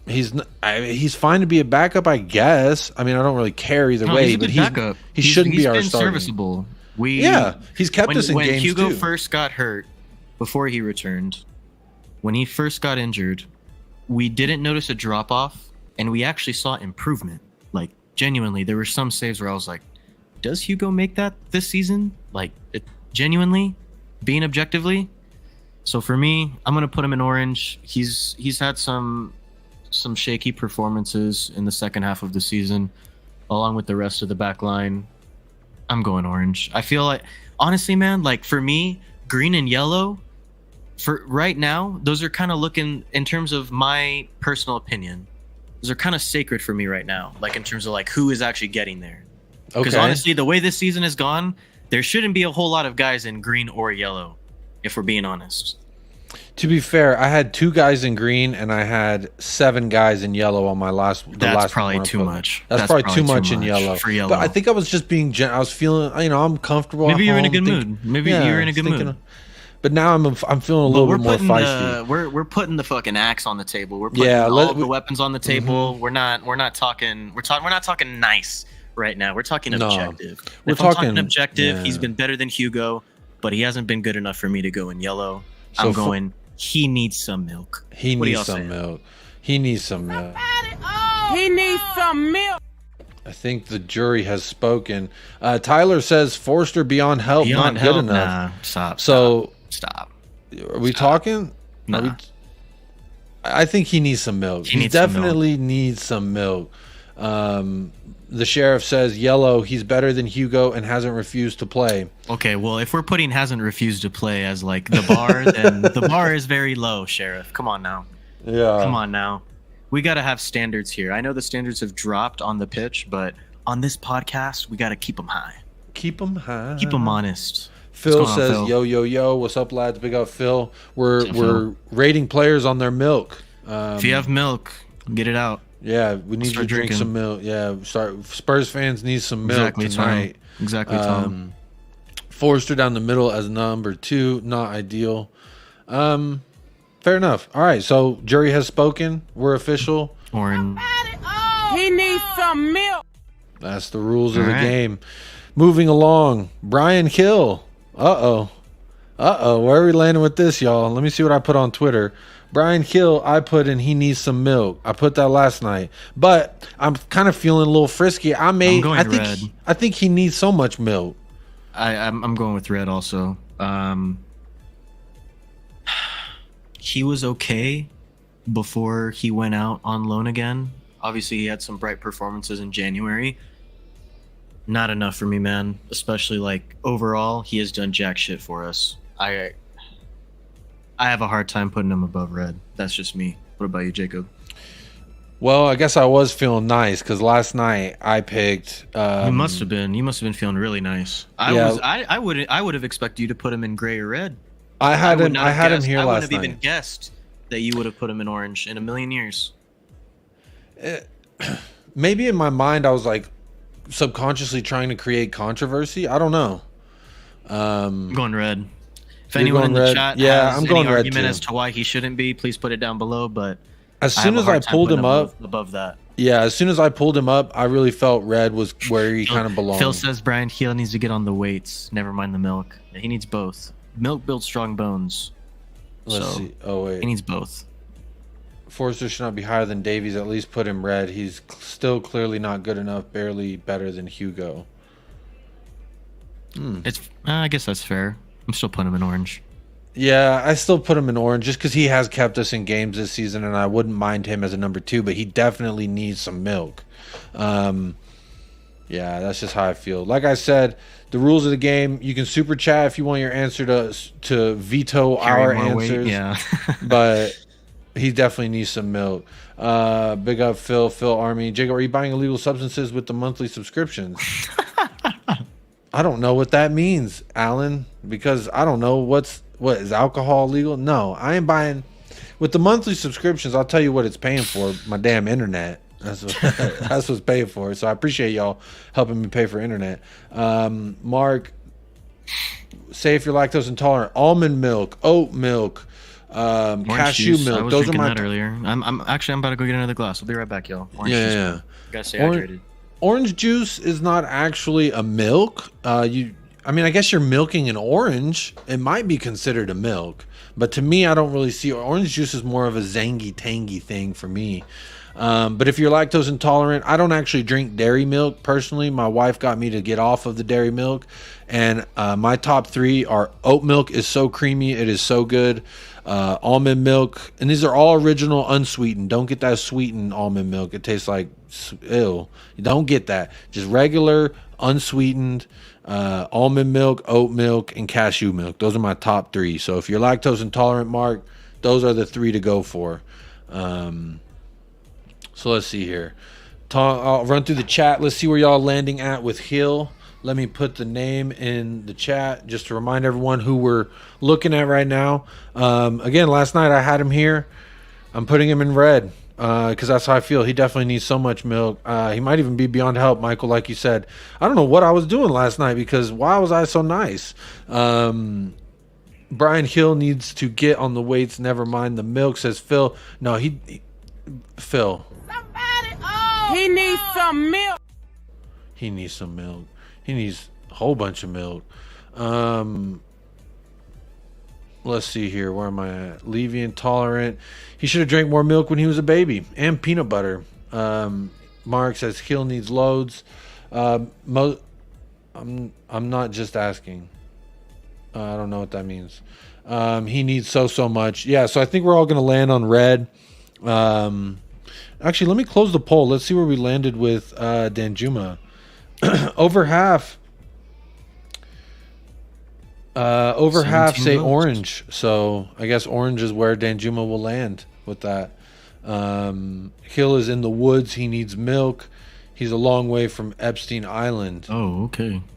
He's fine to be a backup, I guess. I mean, I don't really care either way, but he shouldn't be our starting. Serviceable. He's kept us in games too. When Hugo first got hurt, before he returned, when he first got injured, we didn't notice a drop off, and we actually saw improvement. Like genuinely, there were some saves where I was like, "Does Hugo make that this season?" Like genuinely, being objectively. So for me, I'm gonna put him in orange. He's had some shaky performances in the second half of the season, along with the rest of the back line. I'm going orange. I feel like, honestly, man, like for me, green and yellow, for right now, those are kind of looking, in terms of my personal opinion, those are kind of sacred for me right now. Like in terms of like who is actually getting there. Because honestly, the way this season has gone, there shouldn't be a whole lot of guys in green or yellow, if we're being honest. To be fair, I had 2 guys in green and I had 7 guys in yellow on my last. That's probably too much. That's probably too much in yellow. For yellow. But I think I was just being. I was feeling. I'm comfortable. Maybe you're in a good mood. Maybe you're in a good mood. But now I'm feeling a little bit more feisty. We're putting the fucking axe on the table. We're putting all the weapons on the table. Mm-hmm. We're not talking nice right now. We're talking objective. We're talking objective. Yeah. He's been better than Hugo, but he hasn't been good enough for me to go in yellow. So I'm going. He needs some milk. He needs some milk. He needs some milk. He needs some milk. I think the jury has spoken. Tyler says Forster beyond help, not good enough. Nah, stop. Are we talking? Nah. I think he needs some milk. He definitely needs some milk. The sheriff says yellow. He's better than Hugo and hasn't refused to play. Okay, well, if we're putting hasn't refused to play as like the bar, then the bar is very low, Sheriff. Come on now. Yeah. Come on now. We got to have standards here. I know the standards have dropped on the pitch, but on this podcast, we got to keep them high. Keep them high. Keep them honest. Phil says, Phil? Yo. What's up, lads? Big up, Phil. We're rating players on their milk. If you have milk, get it out. Yeah, we need to drink some milk. Yeah, Spurs fans need some milk tonight. Exactly, Tom. Forrester down the middle as number 2, not ideal. Fair enough. All right, so jury has spoken. We're official. Orange. He needs some milk. That's the rules of the game. Moving along, Brian Hill. Uh-oh. Where are we landing with this, y'all? Let me see what I put on Twitter. Brian Hill, I put in he needs some milk. I put that last night. But I'm kind of feeling a little frisky. I think he needs so much milk. I'm going with red also. he was okay before he went out on loan again. Obviously, he had some bright performances in January. Not enough for me, man. Especially like overall, he has done jack shit for us. I have a hard time putting him above Red. That's just me. What about you, Jacob? Well, I guess I was feeling nice because last night I picked. You must have been. You must have been feeling really nice. I would have expected you to put him in gray or red. I had him here last night. I wouldn't have even guessed that you would have put him in orange in a million years. Maybe in my mind I was like subconsciously trying to create controversy. I don't know. I'm going red. If anyone in the chat has I'm going any red argument too. as to why he shouldn't be, please put it down below. But as soon as I pulled him up above that, as soon as I pulled him up, I really felt red was where he kind of belonged. Phil says Brian Heel needs to get on the weights. Never mind the milk. He needs both. Milk builds strong bones. Let's see. Oh wait, he needs both. Forrester should not be higher than Davies. At least put him red. He's still clearly not good enough. Barely better than Hugo. I guess that's fair. I'm still putting him in orange. Yeah, I still put him in orange just because he has kept us in games this season, and I wouldn't mind him as a number 2, but he definitely needs some milk. Yeah, that's just how I feel. Like I said, the rules of the game, you can super chat if you want your answer to veto our answers. Yeah. But he definitely needs some milk. Big up Phil Army. Jacob, are you buying illegal substances with the monthly subscriptions? I don't know what that means, Alan, because I don't know what is alcohol legal? No, I ain't buying with the monthly subscriptions. I'll tell you what it's paying for, my damn internet. That's what's paying for it. So I appreciate y'all helping me pay for internet. Mark, say if you're lactose intolerant, almond milk, oat milk, cashew juice. milk. I was Those are drinking my that earlier. I'm about to go get another glass. I'll be right back, y'all. Orange juice, yeah. Gotta stay hydrated. Orange juice is not actually a milk. I guess you're milking an orange. It might be considered a milk, but to me, I don't really see orange juice is more of a zangy, tangy thing for me. But if you're lactose intolerant, I don't actually drink dairy milk personally. My wife got me to get off of the dairy milk, and my top 3 are oat milk is so creamy, it is so good. Almond milk, and these are all original, unsweetened. Don't get that sweetened almond milk. It tastes like ew. You don't get that. Just regular, unsweetened almond milk, oat milk, and cashew milk. Those are my top 3. So if you're lactose intolerant, Mark, those are the 3 to go for. So let's see here. I'll run through the chat. Let's see where y'all landing at with Hill. Let me put the name in the chat just to remind everyone who we're looking at right now. Again, last night I had him here. I'm putting him in red because that's how I feel. He definitely needs so much milk. He might even be beyond help, Michael, like you said. I don't know what I was doing last night because why was I so nice? Brian Hill needs to get on the weights. Never mind the milk, says Phil. No, Phil. He needs some milk. He needs some milk. He needs a whole bunch of milk. Let's see here. Where am I at? Levy intolerant. He should have drank more milk when he was a baby. And peanut butter. Mark says Hill needs loads. I'm not just asking. I don't know what that means. He needs so much. Yeah, so I think we're all going to land on red. Actually, let me close the poll. Let's see where we landed with Danjuma. Over half say orange, so I guess orange is where Danjuma will land with that. Hill is in the woods. He needs milk. He's a long way from Epstein Island. Oh,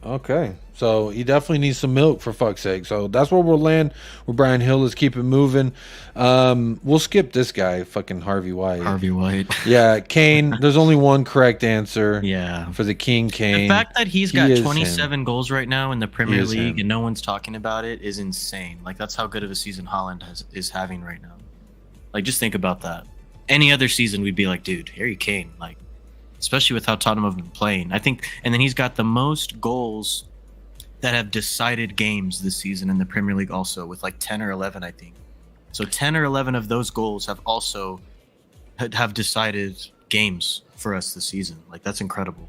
okay. So he definitely needs some milk, for fuck's sake. So that's where we'll land with Brian Hill. Let's keep it moving. We'll skip this guy, fucking Harvey White. Yeah, KANE. There's only one correct answer. Yeah. For the King KANE. The fact that he's got 27 goals right now in the Premier League and no one's talking about it is insane. Like, that's how good of a season Haaland is having right now. Like, just think about that. Any other season, we'd be like, dude, Harry Kane. Like, especially with how Tottenham have been playing. I think, and then he's got the most goals that have decided games this season in the Premier League also, with like 10 or 11, I think. So 10 or 11 of those goals have also have decided games for us this season. Like, that's incredible.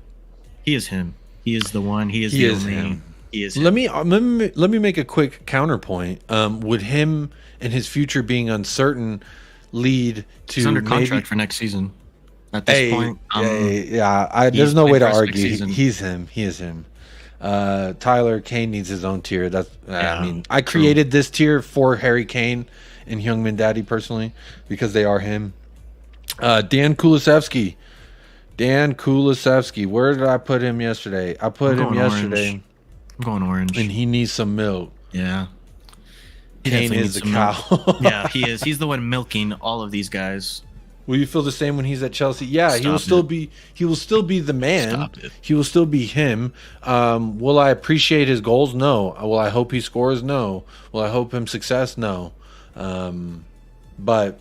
He is him. He is the one. He is the only. He is. Let me make a quick counterpoint. Would him and his future being uncertain lead to He's under contract for next season? At this point, there's no way to argue. He's him. He is him. Tyler Kane needs his own tier. I mean, I created this tier for Harry Kane and Heung-min Daddy personally because they are him. Dan Kulusevski. Where did I put him yesterday? I put him yesterday. Orange. I'm going orange. And he needs some milk. Yeah. Kane is the cow. Yeah, he is. He's the one milking all of these guys. Will you feel the same when he's at Chelsea? Yeah, he will still be the man. Stop it. He will still be him. Will I appreciate his goals? No. Will I hope he scores? No. Will I hope him success? No. But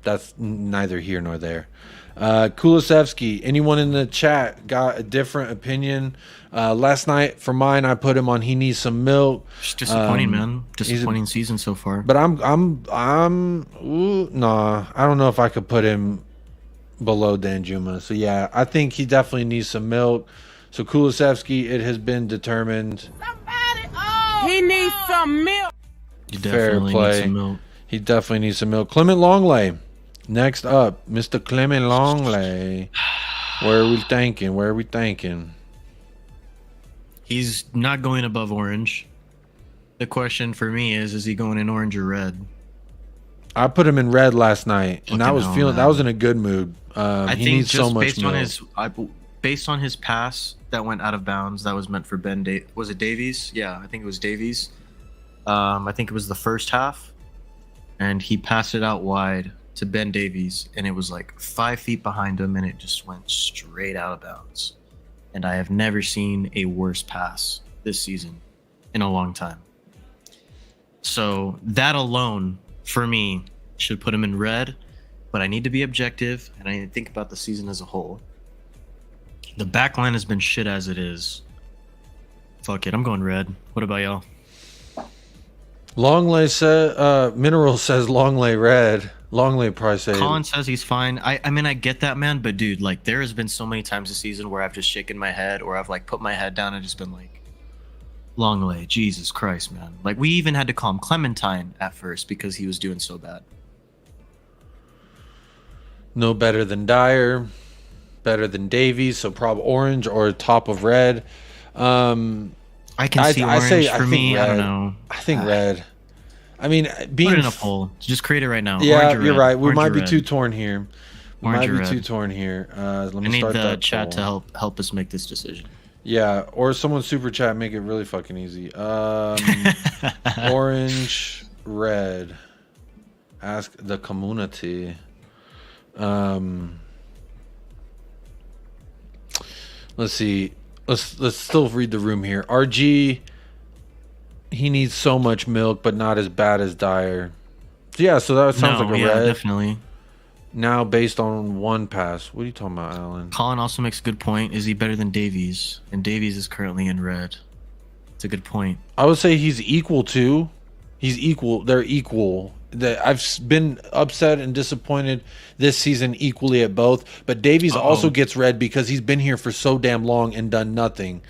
that's neither here nor there. Kulusevski, anyone in the chat got a different opinion? Last night, for mine, I put him on he needs some milk. Just disappointing, man. Disappointing season so far. But nah, I don't know if I could put him below Danjuma. So yeah, I think he definitely needs some milk. So Kulusevski, it has been determined. He needs some milk. Fair play. He definitely needs some milk. Clement Longley. Next up, Mr. Clement Longley. Where are we thinking? He's not going above orange. The question for me is he going in orange or red? I put him in red last night, and I was in a good mood. I he think needs just so much based on his pass that went out of bounds, that was meant for was it Davies? Yeah, I think it was Davies. I think it was the first half, and he passed it out wide to Ben Davies, and it was like 5 feet behind him, and it just went straight out of bounds. And I have never seen a worse pass this season in a long time. So that alone, for me, should put him in red, but I need to be objective, and I need to think about the season as a whole. The back line has been shit as it is. Fuck it, I'm going red. What about y'all? Longley said, Mineral says Longley red. Longley probably say. Colin says he's fine. I mean, I get that, man, but dude, like, there has been so many times this season where I've just shaken my head, or I've like put my head down and just been like, Longley, Jesus Christ, man. Like, we even had to call him Clementine at first because he was doing so bad. No better than Dyer, better than Davies, so probably orange or top of red. I can see orange for me. Red. I don't know. I think red. I mean, put it in a poll. Just create it right now. Yeah, you're right. We might be too torn here. Let me start the chat to help us make this decision. Yeah, or someone super chat, make it really fucking easy. Orange, red. Ask the community. Let's see. Let's still read the room here. RG. He needs so much milk, but not as bad as Dyer. So yeah, so that sounds like a red. Definitely. Now based on one pass. What are you talking about, Alan? Colin also makes a good point. Is he better than Davies? And Davies is currently in red. It's a good point. I would say he's equal to. He's equal. They're equal. I've been upset and disappointed this season equally at both. But Davies also gets red because he's been here for so damn long and done nothing.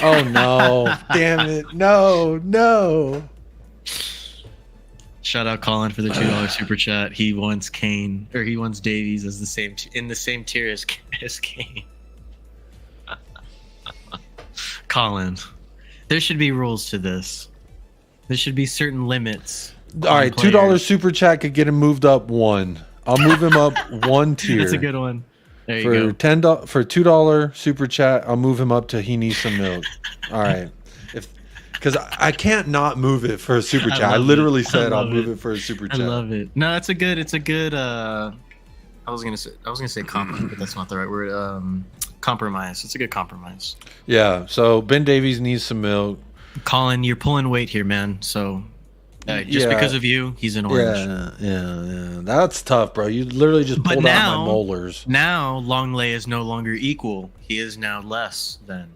Oh no! Damn it! No! Shout out Colin for the $2 super chat. He wants Kane, or he wants Davies as in the same tier as Kane. Colin, there should be rules to this. There should be certain limits. All right, $2 super chat could get him moved up one. I'll move him up one tier. That's a good one. There you go. For $2 super chat, I'll move him up to he needs some milk. All right, because I can't not move it for a super chat. I literally said I'll move it for a super chat. I love it. No, it's a good. I was gonna say compliment, but that's not the right word. Compromise. It's a good compromise. Yeah. So Ben Davies needs some milk. Colin, you're pulling weight here, man. So. Because of you, he's in orange. Yeah. That's tough, bro. You literally just pulled out my molars. Now, Longley is no longer equal. He is now less than.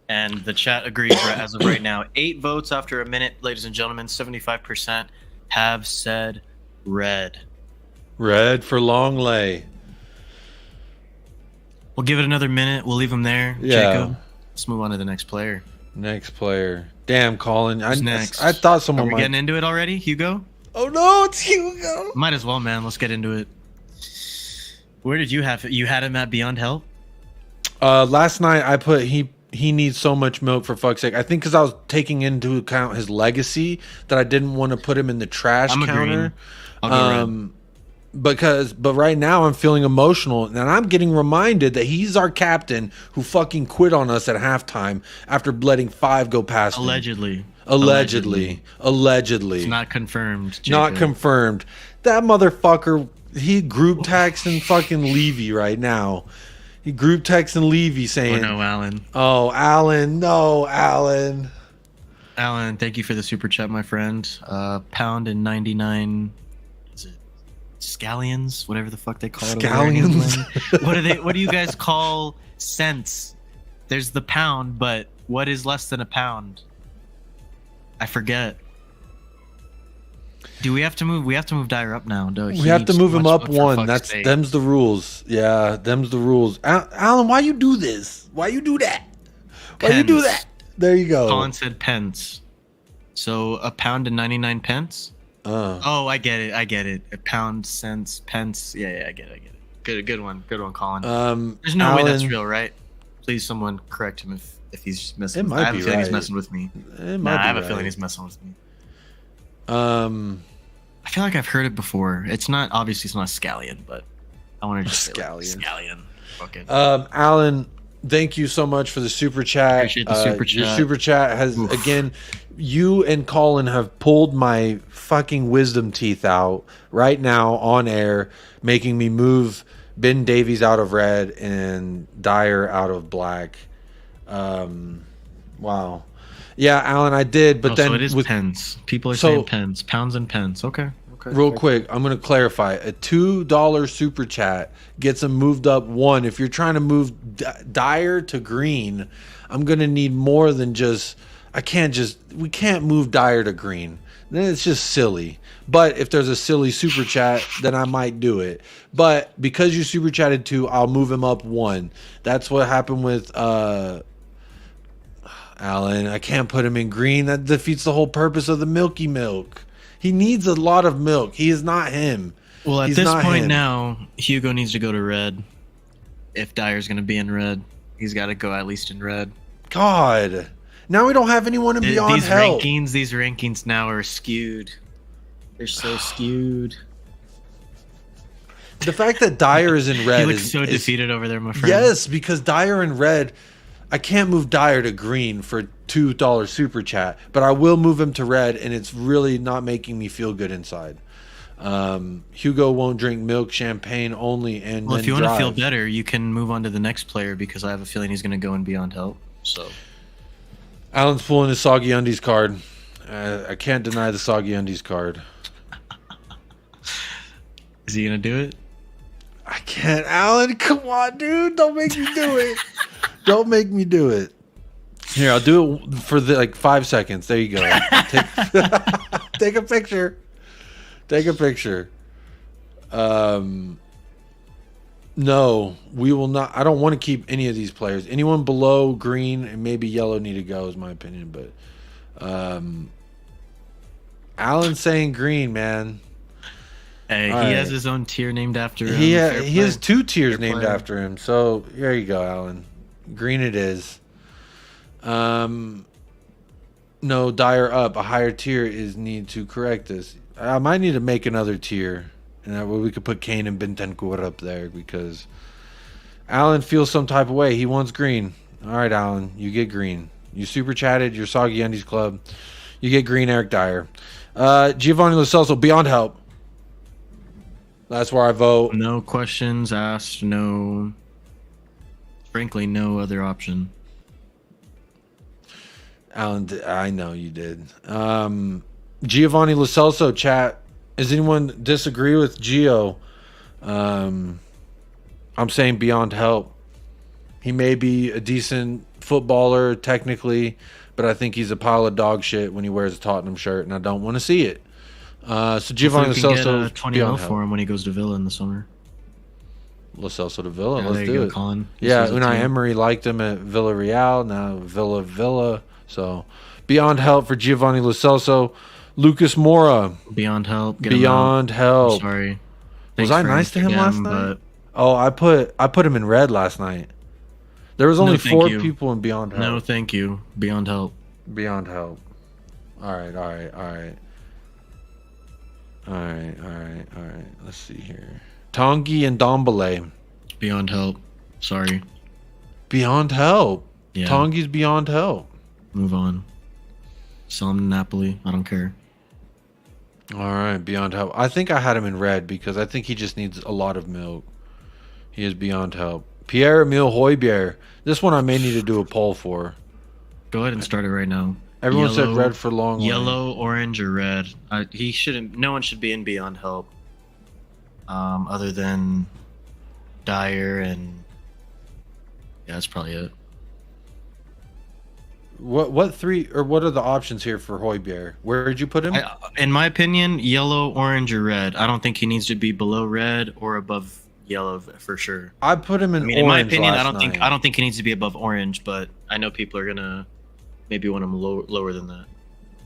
And the chat agrees as of right now. 8 votes after a minute, ladies and gentlemen. 75% have said red. Red for Longley. We'll give it another minute. We'll leave him there. Yeah. Jacob, let's move on to the next player. Next player. Damn, Colin. Next? I thought someone might. Getting into it already, Hugo? Oh no, it's Hugo. Might as well, man. Let's get into it. Where did you have it? You had him at Beyond Help? Last night I put he needs so much milk for fuck's sake. I think because I was taking into account his legacy that I didn't want to put him in the trash counter. But right now I'm feeling emotional, and I'm getting reminded that he's our captain who fucking quit on us at halftime after letting 5 go past him. Allegedly. It's not confirmed. Jacob. Not confirmed. That motherfucker, he group texting fucking Levy right now. He group texting Levy saying, "Oh no, Alan. Oh, Alan. No, Alan. Alan, thank you for the super chat, my friend. Pound and 99. Is it scallions? Whatever the fuck they call it. Scallions. What do you guys call cents? There's the pound, but what is less than a pound? I forget. Do we have to move? We have to move Dyer up now. No, we have to move him up 1. Them's the rules. Yeah, them's the rules. Alan, why you do this? Why you do that? Why you do that? There you go. Colin said pence. So a pound and 99 pence. Oh, I get it. A pound, cents, pence. Yeah, I get it. Good one, Colin. There's no way that's real, right? Please, someone correct him if he's just messing. I have a feeling he's messing with me. I have a feeling he's messing with me. I feel like I've heard it before. It's not a scallion, but I want to just say scallion. Okay. Alan, thank you so much for the super chat. Appreciate the super chat. Your super chat has again. You and Colin have pulled my fucking wisdom teeth out right now on air, making me move Ben Davies out of red and Dyer out of black. Wow. Yeah, Alan, I did, but then so it is pence. People are saying pence, pounds and pence. Okay. Real quick, I'm going to clarify. A $2 super chat gets him moved up 1. If you're trying to move Dyer to green, I'm going to need more than just. We can't move Dyer to green. Then it's just silly. But if there's a silly super chat, then I might do it. But because you super chatted 2, I'll move him up 1. That's what happened with Alan. I can't put him in green. That defeats the whole purpose of the Milky Milk. He needs a lot of milk. He is not him. Well, at this point now, Hugo needs to go to red. If Dyer's going to be in red, he's got to go at least in red. God. Now we don't have anyone in Beyond Help. These rankings now are skewed. They're so skewed. The fact that Dyer is in red he looks so defeated over there, my friend. Yes, because Dyer in red, I can't move Dyer to green for $2 super chat, but I will move him to red, and it's really not making me feel good inside. Hugo won't drink milk, champagne only, and if you want to feel better, you can move on to the next player because I have a feeling he's going to go in Beyond Help. So, Alan's pulling his Soggy Undies card. I can't deny the Soggy Undies card. Is he going to do it? I can't. Alan, come on, dude. Don't make me do it. Don't make me do it. Here, I'll do it for 5 seconds. There you go. Take a picture. Take a picture. No, we will not. I don't want to keep any of these players. Anyone below green and maybe yellow need to go, is my opinion. But Alan's saying green, man. Hey, he has his own tier named after him. He has 2 tiers named after him. So there you go, Alan. Green it is. No, Dyer up. A higher tier is need to correct this. I might need to make another tier, and that way we could put KANE and Bentancur up there because Alan feels some type of way. He wants green. All right, Alan, you get green. You super chatted your Soggy Undies club. You get green, Eric Dyer. Giovanni Lo Celso, Beyond Help. That's where I vote. No questions asked. No. Frankly, no other option. Alan, I know you did. Giovanni Lo Celso chat. Does anyone disagree with Gio? I'm saying Beyond Help. He may be a decent footballer technically, but I think he's a pile of dog shit when he wears a Tottenham shirt, and I don't want to see it. So Giovanni Lo Celso, get 20 mil for him when he goes to Villa in the summer. Lo Celso to Villa. Yeah, Let's do it. Colin. Yeah, Unai Emery liked him at Villarreal. Now Villa. So beyond help for Giovanni Lo Celso. Lucas Moura. Beyond help. Beyond help. I'm sorry. Was I nice to him last night? Oh, I put him in red last night. There was only 4 people in beyond help. No, thank you. Beyond help. Beyond help. All right. Let's see here. Tanguy and Ndombele. Beyond help. Sorry. Beyond help. Yeah. Tanguy's beyond help. Move on. Sell him to Napoli. I don't care. All right, beyond help. I think I had him in red because I think he just needs a lot of milk. He is beyond help. Pierre-Emile Højbjerg. This one I may need to do a poll for. Go ahead and start it right now. Everyone said red for long. Yellow, orange, or red. He shouldn't. No one should be in beyond help. Other than Dyer and yeah, that's probably it. What 3 or what are the options here for Højbjerg? Where did you put him? In my opinion, yellow, orange, or red. I don't think he needs to be below red or above yellow for sure. I put him in. I mean, in my opinion, I don't think he needs to be above orange, but I know people are gonna maybe want him lower than that.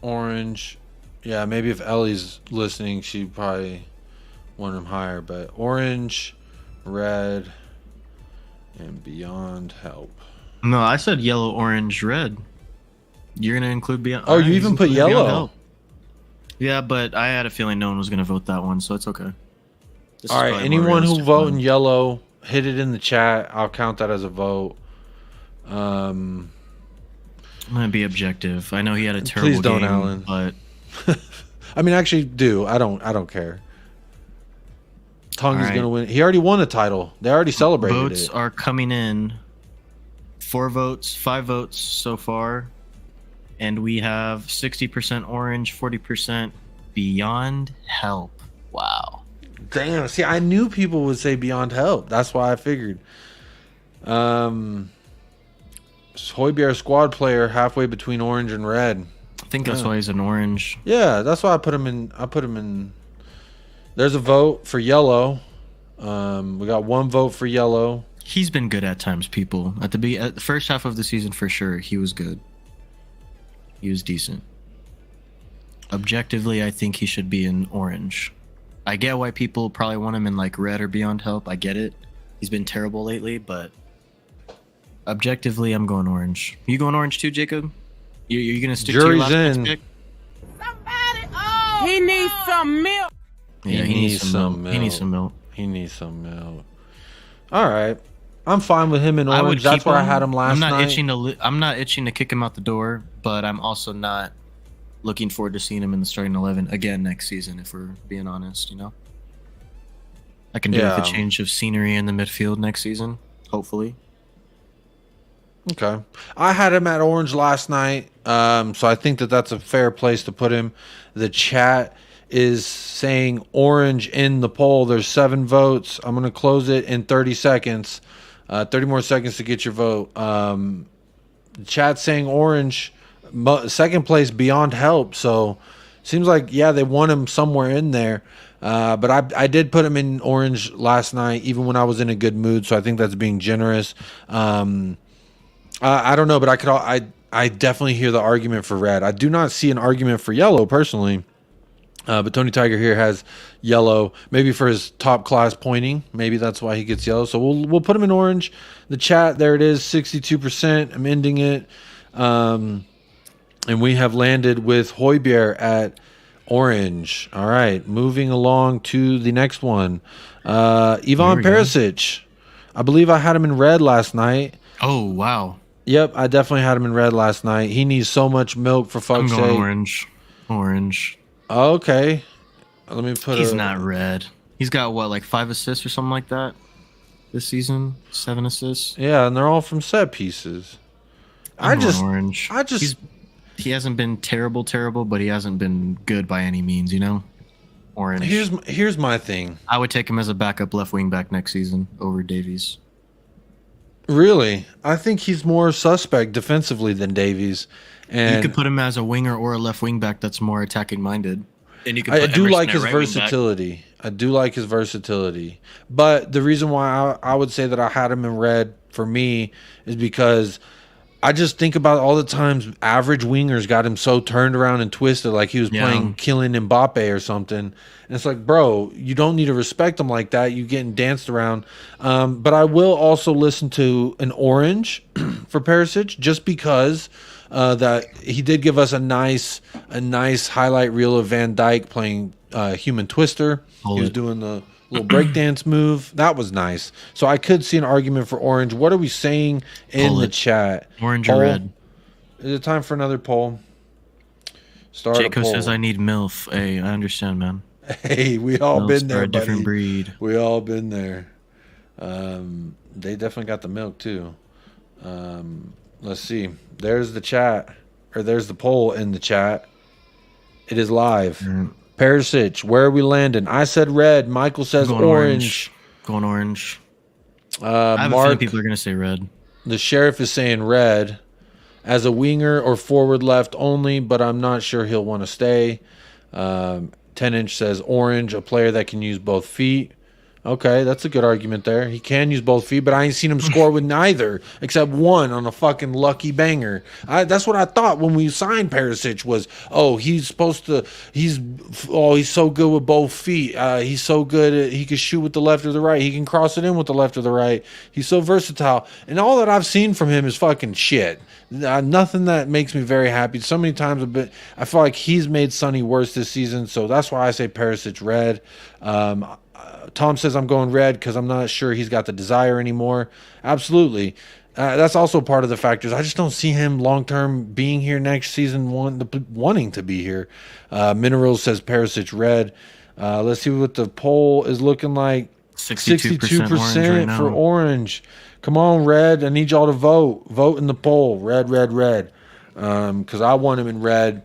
Orange, yeah. Maybe if Ellie's listening, she'd probably want him higher. But orange, red, and beyond help. No, I said yellow, orange, red. You're gonna include beyond. Oh, you even put yellow. Yeah, but I had a feeling no one was gonna vote that one, so it's okay. All right, anyone who vote in yellow, hit it in the chat. I'll count that as a vote. I'm gonna be objective. I know he had a terrible please don't, game, Alan. But I mean, actually, do I don't care. Tongue's gonna win. He already won a title. They already celebrated it. Votes are coming in. 4 votes, 5 votes so far, and we have 60% orange, 40% beyond help. Wow. Damn. See, I knew people would say beyond help. That's why I figured. Højbjerg squad player halfway between orange and red. I think that's why he's an orange. Yeah, that's why I put him in. There's a vote for yellow. We got 1 vote for yellow. He's been good at times, people. At the first half of the season, for sure, he was good. He was decent. Objectively, I think he should be in orange. I get why people probably want him in like red or beyond help. I get it. He's been terrible lately, but objectively, I'm going orange. You going orange too, Jacob? You're gonna stick to your last pick? He needs some milk. Yeah, he needs some milk. He needs some milk. He needs some milk. All right. I'm fine with him in orange. That's where I had him last night. I'm not itching to kick him out the door, but I'm also not looking forward to seeing him in the starting 11 again next season, if we're being honest, you know? I can do with a change of scenery in the midfield next season, hopefully. Okay. I had him at orange last night, so I think that's a fair place to put him. The chat is saying orange in the poll. There's 7 votes. I'm going to close it in 30 seconds. 30 more seconds to get your vote. The chat's saying orange. Second place, beyond help. So seems like, yeah, they want him somewhere in there. But I did put him in orange last night, even when I was in a good mood. So I think that's being generous. I don't know, but I definitely hear the argument for red. I do not see an argument for yellow personally. But Tony Tiger here has yellow, maybe for his top class pointing. Maybe that's why he gets yellow. So we'll put him in orange. The chat, there it is, 62%. I'm ending it. And we have landed with Højbjerg at orange. All right, moving along to the next one. Ivan Perisic. I believe I had him in red last night. Oh, wow. Yep, I definitely had him in red last night. He needs so much milk, for fuck's sake. I'm going orange. Orange. Okay. Let me put He's not red. He's got, what, like 5 assists or something like that this season? 7 assists? Yeah, and they're all from set pieces. Orange. He hasn't been terrible, but he hasn't been good by any means, you know? Orange. Here's my thing. I would take him as a backup left wing back next season over Davies. Really? I think he's more suspect defensively than Davies. And you could put him as a winger or a left wing back that's more attacking minded. And you could I do like his versatility. I do like his versatility. But the reason why I would say that I had him in red for me is because I just think about all the times average wingers got him so turned around and twisted like he was playing killing Mbappe or something. And it's like, bro, you don't need to respect him like that. You getting danced around. But I will also listen to an orange for Perisic just because that he did give us a nice highlight reel of Van Dijk playing human twister. He was doing the little breakdance move. That was nice. So I could see an argument for orange. What are we saying in the chat? Orange or red? Is it time for another poll? Start Jaco says I need MILF. Hey, I understand, man. Hey, we all MILFs been there, are a different breed. We all been there. They definitely got the milk too. Let's see. There's the chat, or there's the poll in the chat. It is live. Perisic, where are we landing? I said red. Michael says orange. Going orange. I have a feeling people are going to say red. The sheriff is saying red. As a winger or forward left only, but I'm not sure he'll want to stay. 10-inch says orange, a player that can use both feet. Okay, that's a good argument there. He can use both feet, but I ain't seen him score with neither, except one on a fucking lucky banger. That's what I thought when we signed Perisic was, he's so good with both feet. He's so good he can shoot with the left or the right. He can cross it in with the left or the right. He's so versatile. And all that I've seen from him is fucking shit. Nothing that makes me very happy. So many times I feel like he's made Sonny worse this season, so that's why I say Perisic red. Tom says I'm going red because I'm not sure he's got the desire anymore. Absolutely. That's also part of the factors. I just don't see him long-term being here next season, wanting to be here. Minerals says Perisic red. Let's see what the poll is looking like. 62% right for orange. Come on, red. I need y'all to vote. Vote in the poll. Red, red, red. Because I want him in red.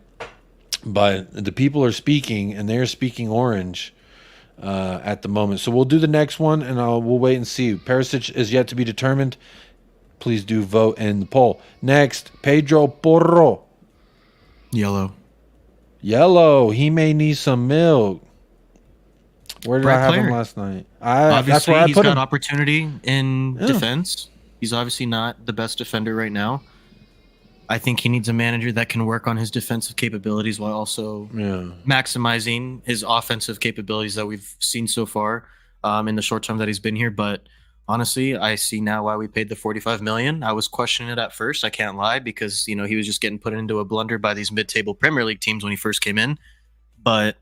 But the people are speaking, and they're speaking orange. At the moment. So we'll do the next one, and we'll wait and see. Perisic is yet to be determined. Please do vote in the poll. Next, Pedro Porro. Yellow. He may need some milk. Where did I have him last night? Obviously, that's where he's got opportunity in defense. He's obviously not the best defender right now. I think he needs a manager that can work on his defensive capabilities while also maximizing his offensive capabilities that we've seen so far in the short time that he's been here. But honestly, I see now why we paid the $45 million. I was questioning it at first. I can't lie because he was just getting put into a blunder by these mid-table Premier League teams when he first came in. But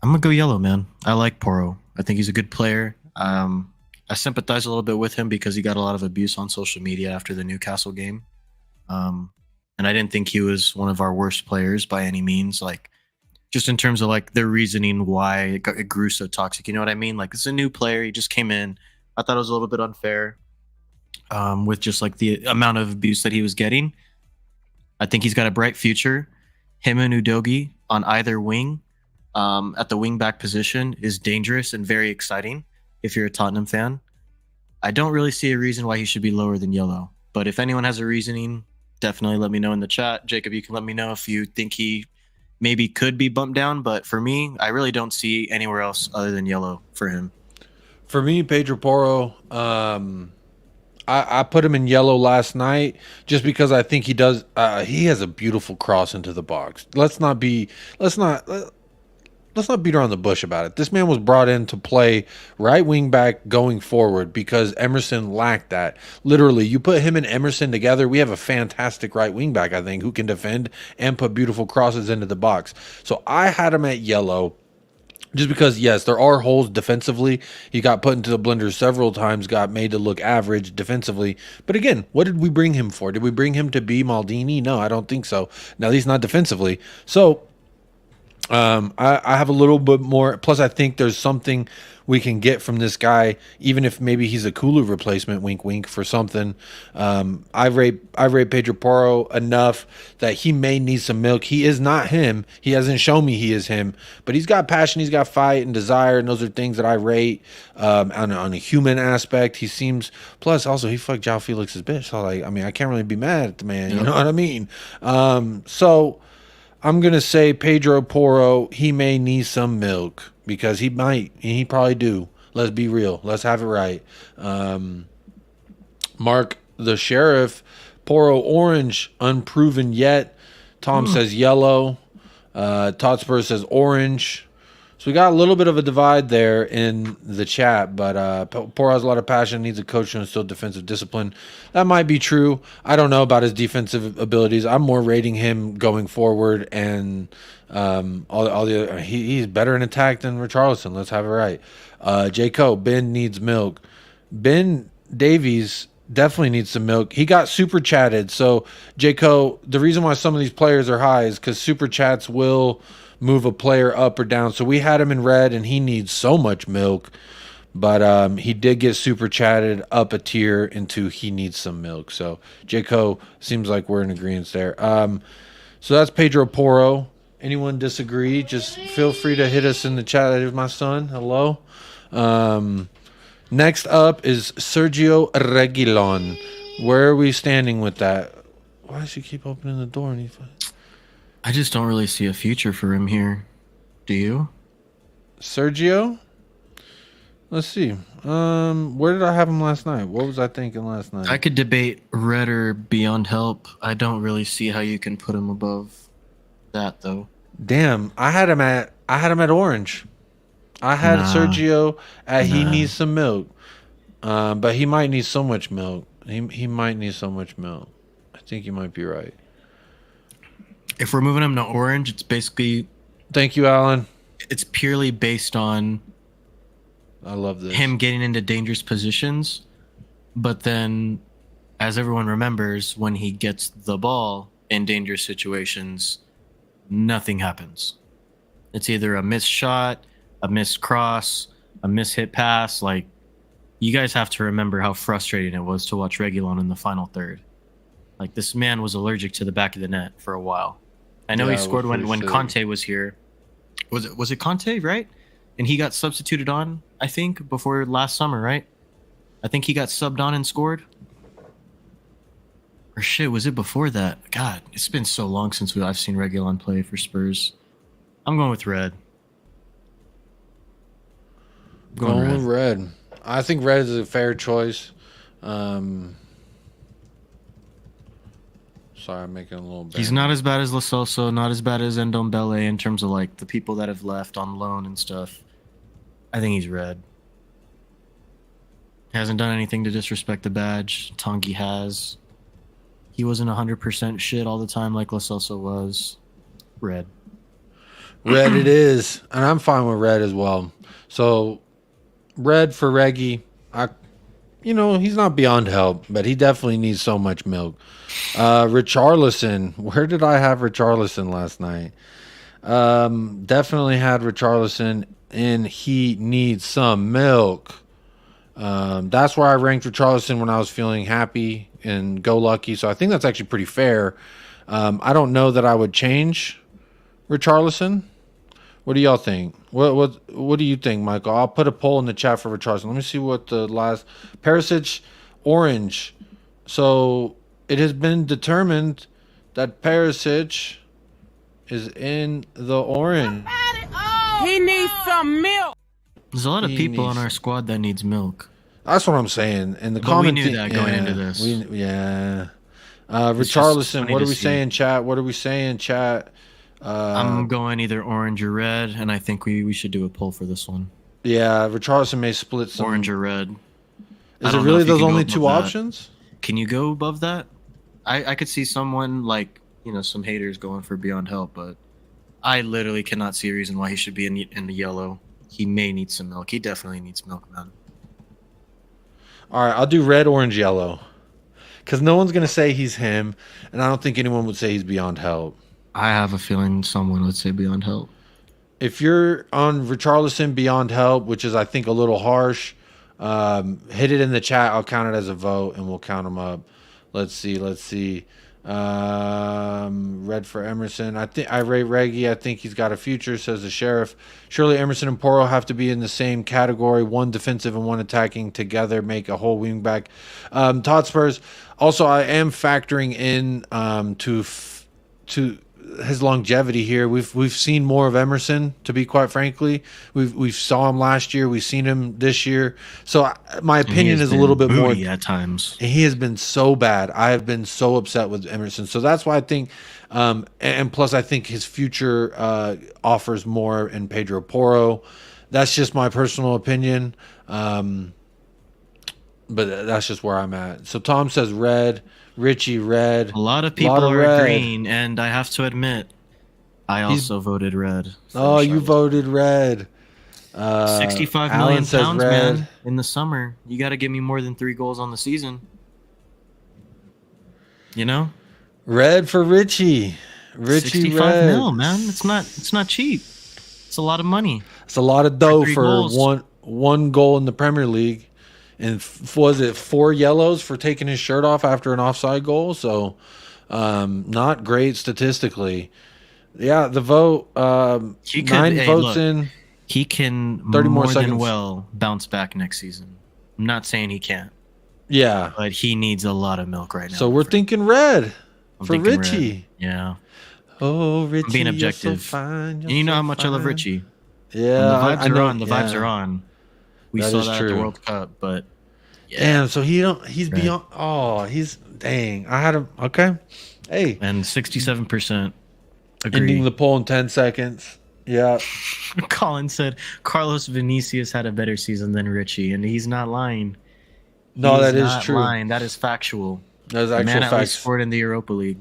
I'm gonna go yellow, man. I like Porro. I think he's a good player. I sympathize a little bit with him because he got a lot of abuse on social media after the Newcastle game. And I didn't think he was one of our worst players by any means. Like, just in terms of like their reasoning why it grew so toxic. You know what I mean? Like, it's a new player. He just came in. I thought it was a little bit unfair with just like the amount of abuse that he was getting. I think he's got a bright future. Him and Udogie on either wing at the wing back position is dangerous and very exciting if you're a Tottenham fan. I don't really see a reason why he should be lower than yellow. But if anyone has a reasoning, definitely let me know in the chat. Jacob, you can let me know if you think he maybe could be bumped down. But for me, I really don't see anywhere else other than yellow for him. For me, Pedro Porro, I put him in yellow last night just because I think he does. He has a beautiful cross into the box. Let's not beat around the bush about it. This man was brought in to play right wing back going forward because Emerson lacked that. Literally, you put him and Emerson together, we have a fantastic right wing back, I think, who can defend and put beautiful crosses into the box. So I had him at yellow just because, yes, there are holes defensively. He got put into the blender several times, got made to look average defensively. But again, what did we bring him for? Did we bring him to be Maldini? No, I don't think so. Now, at least not defensively. So I have a little bit more. Plus, I think there's something we can get from this guy, even if maybe he's a Kulu replacement. Wink, wink for something. I rate Pedro Porro enough that he may need some milk. He is not him. He hasn't shown me he is him, but he's got passion. He's got fight and desire, and those are things that I rate on a human aspect. He seems. Plus, also he fucked João Felix's bitch. So I can't really be mad at the man. You know what I mean? So I'm going to say Pedro Porro, he may need some milk because he might, and he probably do. Let's be real. Let's have it right. Mark the Sheriff. Porro orange, unproven yet. Tom says yellow. Hotspur says orange. So we got a little bit of a divide there in the chat, but Porro has a lot of passion, needs a coach to instill defensive discipline. That might be true. I don't know about his defensive abilities. I'm more rating him going forward, and he's better in attack than Richarlison. Let's have it right. J. Cole, Ben needs milk. Ben Davies definitely needs some milk. He got super chatted. So, J-Co, the reason why some of these players are high is because super chats will move a player up or down. So we had him in red, and he needs so much milk. But he did get super chatted up a tier into he needs some milk. So, J-Co, seems like we're in agreement there. So that's Pedro Porro. Anyone disagree? Just feel free to hit us in the chat. That is my son. Hello. Next up is Sergio Reguilon. Where are we standing with that? Why does he keep opening the door? I just don't really see a future for him here. Do you? Sergio? Let's see. Where did I have him last night? What was I thinking last night? I could debate red or beyond help. I don't really see how you can put him above that, though. Damn, I had him at orange. I had Sergio at he needs some milk. But he might need so much milk. He might need so much milk. I think you might be right. If we're moving him to orange, it's basically... Thank you, Alan. It's purely based on... I love this. Him getting into dangerous positions. But then, as everyone remembers, when he gets the ball in dangerous situations, nothing happens. It's either a missed shot, a missed cross, a missed hit pass. Like, you guys have to remember how frustrating it was to watch Reguilon in the final third. Like, this man was allergic to the back of the net for a while. I know he scored when Conte was here. Was it Conte, right? And he got substituted on, I think, before last summer, right? I think he got subbed on and scored. Or shit, was it before that? God, it's been so long since I've seen Reguilon play for Spurs. I'm going with red. Going with red. I think red is a fair choice. Sorry, I'm making a little bad. He's not as bad as Lo Celso, not as bad as Ndombele in terms of like the people that have left on loan and stuff. I think he's red. Hasn't done anything to disrespect the badge. Tanguy has. He wasn't 100% shit all the time like Lo Celso was. Red. Red it is. And I'm fine with red as well. So, red for Reggie. He's not beyond help, but he definitely needs so much milk. Richarlison. Where did I have Richarlison last night? Definitely had Richarlison in he needs some milk. That's where I ranked Richarlison when I was feeling happy and go lucky. So I think that's actually pretty fair. I don't know that I would change Richarlison. What do y'all think? What do you think, Michael? I'll put a poll in the chat for Richarlison. Let me see what the last... Perisic, orange. So it has been determined that Perisic is in the orange. He needs some milk. There's a lot of people on our squad that needs milk. That's what I'm saying. And we knew that going into this. Richarlison, what are we saying, chat? What are we saying, chat? I'm going either orange or red, and I think we should do a poll for this one. Yeah, Richarlison may split some. Orange or red. Is it really those only two options? Can you go above that? I could see someone like, some haters going for beyond help, but I literally cannot see a reason why he should be in the yellow. He may need some milk. He definitely needs milk, man. All right, I'll do red, orange, yellow. Because no one's going to say he's him, and I don't think anyone would say he's beyond help. I have a feeling someone would say beyond help. If you're on Richarlison beyond help, which is, I think, a little harsh, hit it in the chat. I'll count it as a vote, and we'll count them up. Let's see. Red for Emerson. I rate Reggie. I think he's got a future, says the Sheriff. Surely Emerson and Porro have to be in the same category. One defensive and one attacking together make a whole wingback. Hotspurs. Also, I am factoring in to his longevity here. We've seen more of Emerson, to be quite frankly. We saw him last year. We've seen him this year. So my opinion is a little bit more at times. He has been so bad. I have been so upset with Emerson. So that's why I think, and plus I think his future offers more in Pedro Porro. That's just my personal opinion. But that's just where I'm at. So Tom says red. Richie red. A lot of people are green, and I have to admit, I also voted red. Oh, you voted red. 65 million pounds, man. In the summer, you got to give me more than 3 goals on the season. You know, red for Richie. 65 red. mil, man. It's not cheap. It's a lot of money. It's a lot of dough for one goal in the Premier League. And was it 4 yellows for taking his shirt off after an offside goal? So, not great statistically. Yeah, the vote. 9 votes in. He can 30 more than well bounce back next season. I'm not saying he can't. Yeah, but he needs a lot of milk right now. So we're thinking red for Richie. Red. Yeah. Oh, Richie, I'm being objective. You're so fine, and you know how much I love Richie. Yeah, when the vibes are on. The vibes are on. We saw that at the World Cup, but yeah. Damn, so he's beyond. Oh, dang. I had him. Okay. Hey. And 67%. Agree. Ending the poll in 10 seconds. Yeah. Colin said Carlos Vinicius had a better season than Richie, and he's not lying. No, that is true. Lying. That is factual. That is actual fact. At least scored in the Europa League.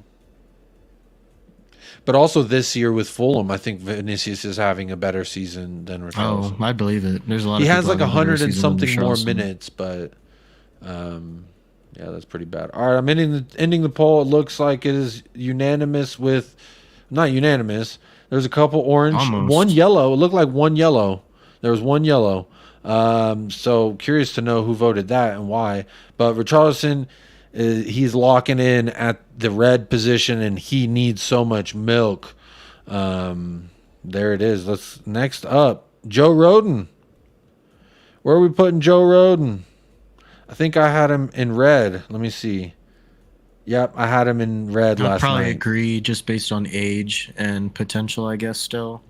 But also this year with Fulham, I think Vinicius is having a better season than Richarlison. Oh, I believe it. There's a lot. He has like 100 and something more minutes, but yeah, that's pretty bad. All right, I'm ending the poll. It looks like it is unanimous with, not unanimous. There's a couple orange, one yellow. It looked like one yellow. There was one yellow. So curious to know who voted that and why. But Richarlison, he's locking in at the red position, and he needs so much milk. There it is. Next up, Joe Rodon. Where are we putting Joe Rodon? I think I had him in red. Let me see. Yep, I had him in red last night. I'd probably agree just based on age and potential, I guess, still.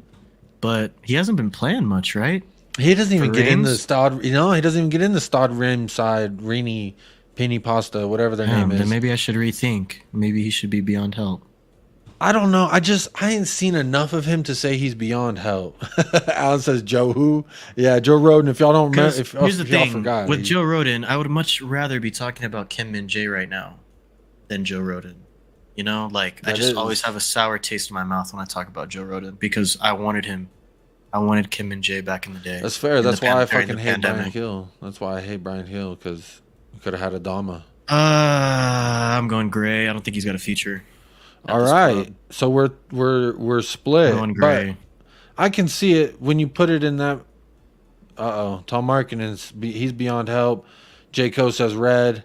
But he hasn't been playing much, right? He doesn't even get in the Stad. He doesn't even get in the Stad Rim side, Rini, Penny Pasta, whatever their name is. Then maybe I should rethink. Maybe he should be beyond help. I don't know. I ain't seen enough of him to say he's beyond help. Alan says Joe who? Yeah, Joe Rodon. If y'all don't remember, here's the thing. Forgot, with Joe Rodon, I would much rather be talking about Kim Min-jae right now than Joe Rodon. You know, like I just always have a sour taste in my mouth when I talk about Joe Rodon because I wanted him. I wanted Kim Min-jae back in the day. That's fair. That's why I fucking hate Brian Hill. That's why I hate Brian Hill, because we could have had Adama. I'm going gray. I don't think he's got a future. All right. So we're split. I'm going gray. I can see it when you put it in that. Tom Markkinen's he's beyond help. J. Co says red.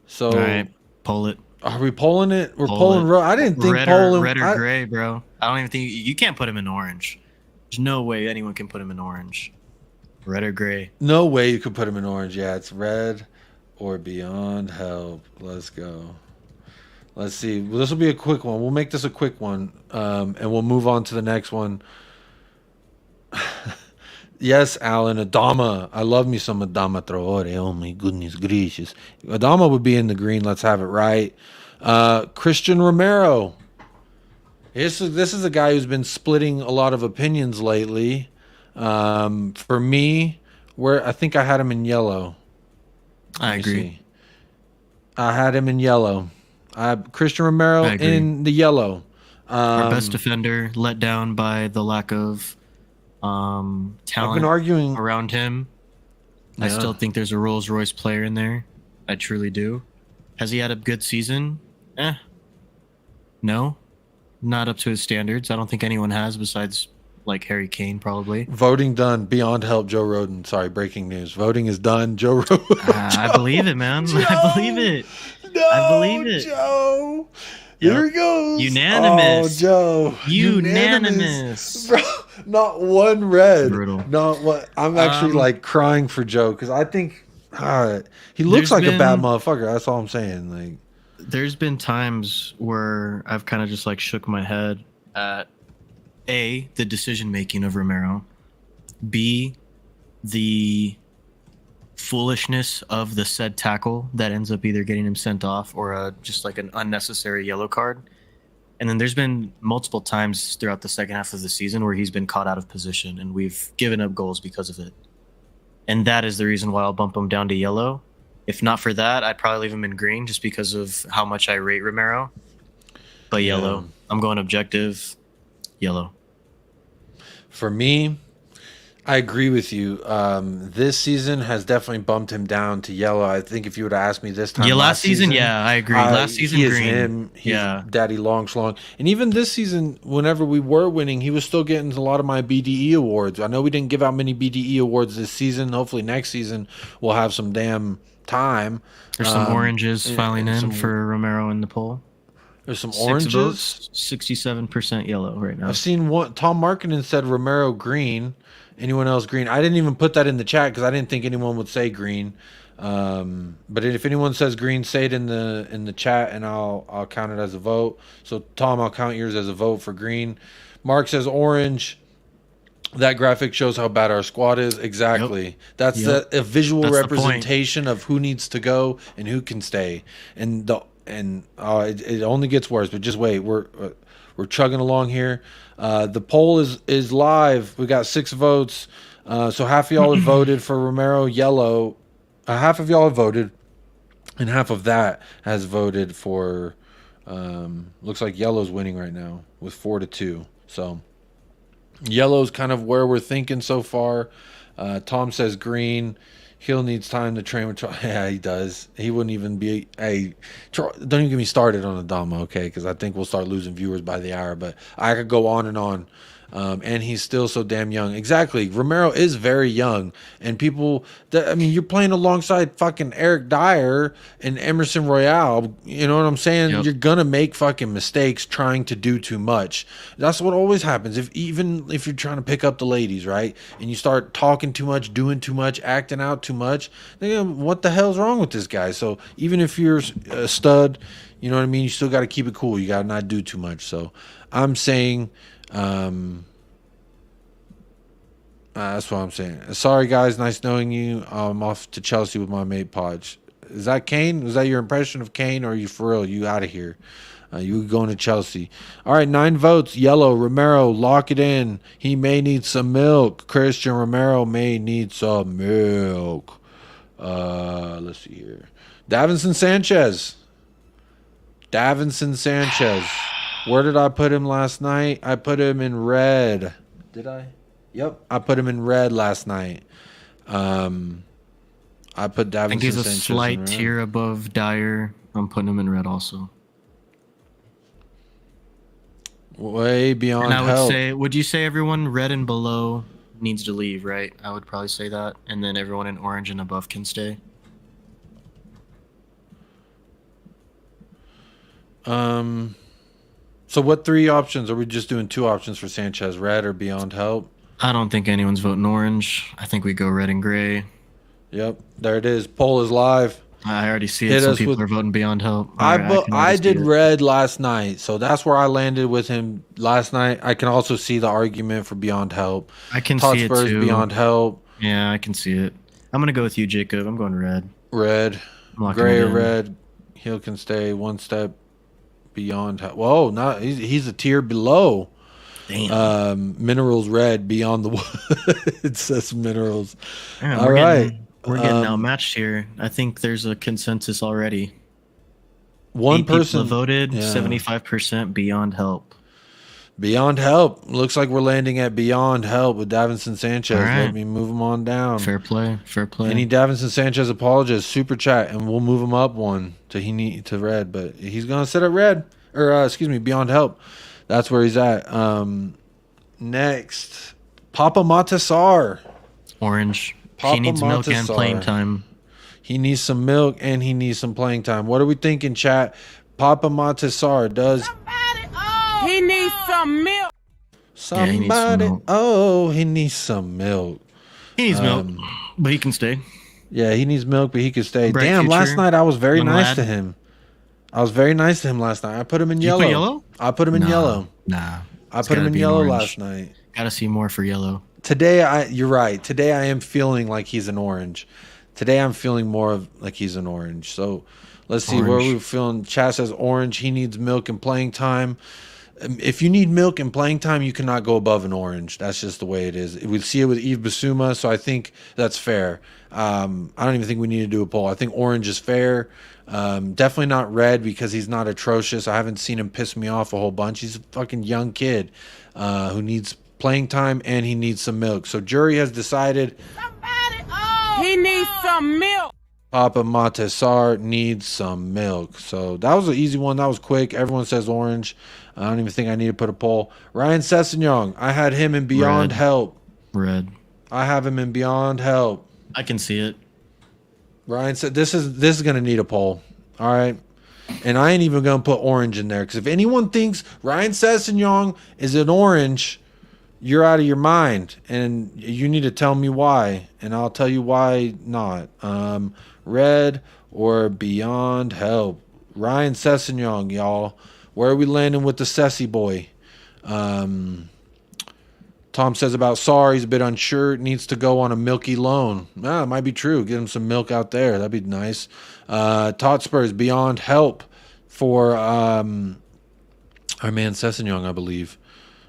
So all right, poll it. Are we polling it? We're polling. I didn't think polling red or gray, bro. I don't even think you can't put him in orange. There's no way anyone can put him in orange. Red or gray. No way you could put him in orange. Yeah, it's red or beyond help. Let's go. Let's see. Well, this will be a quick one. We'll make this a quick one, and we'll move on to the next one. Yes, Alan, Adama. I love me some Adama Traore. Oh, my goodness gracious. Adama would be in the green. Let's have it right. Christian Romero. This is a guy who's been splitting a lot of opinions lately. For me, I think I had him in yellow. I agree. I had him in yellow. Christian Romero in the yellow. Our best defender, let down by the lack of talent I've been arguing around him. Yeah. I still think there's a Rolls Royce player in there. I truly do. Has he had a good season? No. Not up to his standards. I don't think anyone has besides like Harry Kane, probably. Voting done. Beyond help, Joe Rodon. Sorry, breaking news. Voting is done. Joe Rodon. I believe it, man. Joe. I believe it. No, I believe it. Joe. Here he goes. Unanimous. Oh, Joe. Unanimous. Bro, not one red. Brutal. Not what. I'm actually like crying for Joe because I think he looks like a bad motherfucker. That's all I'm saying. Like, there's been times where I've kind of just like shook my head at A, the decision-making of Romero, B, the foolishness of the said tackle that ends up either getting him sent off or just like an unnecessary yellow card. And then there's been multiple times throughout the second half of the season where he's been caught out of position and we've given up goals because of it. And that is the reason why I'll bump him down to yellow. If not for that, I'd probably leave him in green just because of how much I rate Romero. But yellow. I'm going objective. Yellow. For me, I agree with you. This season has definitely bumped him down to yellow. I think if you would have asked me this time last season, I agree. Last season, he green. Is him. He's Daddy Long Schlong. And even this season, whenever we were winning, he was still getting a lot of my BDE awards. I know we didn't give out many BDE awards this season. Hopefully next season we'll have some damn time. There's some oranges filing in for Romero in the poll. There's some oranges. 67% yellow right now. I've seen one. Tom Markkinen said Romero green. Anyone else green? I didn't even put that in the chat because I didn't think anyone would say green. But if anyone says green, say it in the chat and I'll count it as a vote. So Tom, I'll count yours as a vote for green. Mark says orange. That graphic shows how bad our squad is. Exactly. Yep. That's a visual representation of who needs to go and who can stay. And it only gets worse. But just wait. We're chugging along here. The poll is live. We got 6 votes. So half of y'all have voted for Romero yellow. Half of y'all have voted, and half of that has voted for. Looks like yellow's winning right now with 4-2. So yellow's kind of where we're thinking so far. Tom says green. Hill needs time to train with Charlie. Yeah, he does. He wouldn't even be. Hey, don't even get me started on Adama, okay? Because I think we'll start losing viewers by the hour. But I could go on and on. And he's still so damn young. Exactly. Romero is very young. And people, you're playing alongside fucking Eric Dyer and Emerson Royale. You know what I'm saying? Yep. You're going to make fucking mistakes trying to do too much. That's what always happens. Even if you're trying to pick up the ladies, right? And you start talking too much, doing too much, acting out too much. What the hell's wrong with this guy? So even if you're a stud, you know what I mean? You still got to keep it cool. You got to not do too much. So I'm saying... that's what I'm saying. Sorry, guys. Nice knowing you. I'm off to Chelsea with my mate, Poch. Is that Kane? Was that your impression of Kane, or are you for real? You out of here. You going to Chelsea. All right, 9 votes. Yellow. Romero, lock it in. He may need some milk. Christian Romero may need some milk. Let's see here. Davinson Sanchez. Where did I put him last night? I put him in red. Did I? Yep. I put him in red last night. I put Davinson Sanchez. I think he's a slight tier above Dyer. I'm putting him in red also. Way beyond help. Would you say everyone red and below needs to leave, right? I would probably say that. And then everyone in orange and above can stay. So what 3 options? Are we just doing 2 options for Sanchez? Red or beyond help? I don't think anyone's voting orange. I think we go red and gray. Yep, there it is. Poll is live. I already see it. Some people are voting beyond help. I did red last night, so that's where I landed with him last night. I can also see the argument for beyond help. I can see it too. Beyond help. Yeah, I can see it. I'm gonna go with you, Jacob. I'm going red. Red, gray or red. Hill can stay 1 step beyond help. Whoa, not he's a tier below. Damn. Minerals red beyond the it says minerals. Yeah, All right. We're getting outmatched here. I think there's a consensus already. 1 person voted, 75% beyond help. Beyond help. Looks like we're landing at beyond help with Davinson Sanchez. Right. Let me move him on down. Fair play. Any Davinson Sanchez apologists, super chat, and we'll move him up 1 to red. But he's gonna sit at red, or beyond help. That's where he's at. Next, Papa Matasar. Orange. He needs milk and playing time. He needs some milk and he needs some playing time. What are we thinking, chat? Papa Matasar does. He needs some milk. Somebody. He needs some milk. He needs milk, but he can stay. Yeah, he needs milk, but he can stay. Damn, last night I was very nice to him. I was very nice to him last night. I put him in yellow. You put yellow? I put him in yellow. Nah. I put him in yellow last night. Got to see more for yellow. Today, you're right. Today I am feeling like he's an orange. Today I'm feeling more of like he's an orange. So let's see where we're feeling. Chat says orange. He needs milk and playing time. If you need milk and playing time, you cannot go above an orange. That's just the way it is. We see it with Bissouma, so I think that's fair. I don't even think we need to do a poll. I think orange is fair. Definitely not red because he's not atrocious. I haven't seen him piss me off a whole bunch. He's a fucking young kid who needs playing time and he needs some milk. So jury has decided he needs some milk. Papa Matesar needs some milk. So that was an easy one. That was quick. Everyone says orange. I don't even think I need to put a poll. Ryan Sessegnon, I had him in Beyond Help. Red. I have him in Beyond Help. I can see it. Ryan said this is going to need a poll. All right. And I ain't even going to put orange in there because if anyone thinks Ryan Sessegnon is an orange, you're out of your mind. And you need to tell me why. And I'll tell you why not. Red or Beyond Help. Ryan Sessegnon, y'all. Where are we landing with the Sessy boy? Tom says about Sarr, he's a bit unsure. Needs to go on a milky loan. It might be true. Get him some milk out there. That'd be nice. Hotspur Beyond Help for our man Sessegnon, I believe.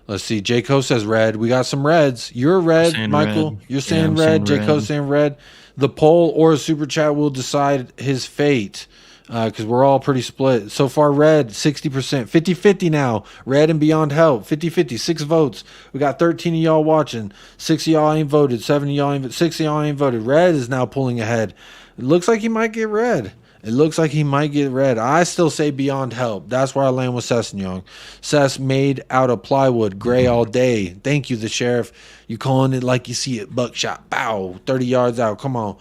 Let's see. J. Co says red. We got some reds. You're red, Michael. Red. You're saying red. J. Co saying red. The poll or a super chat will decide his fate. Because we're all pretty split. So far, red, 60%. 50-50 now. Red and Beyond Help. 50-50. 6 votes. We got 13 of y'all watching. 6 of y'all ain't voted. 7 of y'all ain't voted. 6 of y'all ain't voted. Red is now pulling ahead. It looks like he might get red. I still say Beyond Help. That's where I land with Sessegnon. Sess made out of plywood. Gray all day. Thank you, the sheriff. You calling it like you see it. Buckshot. Bow. 30 yards out. Come on.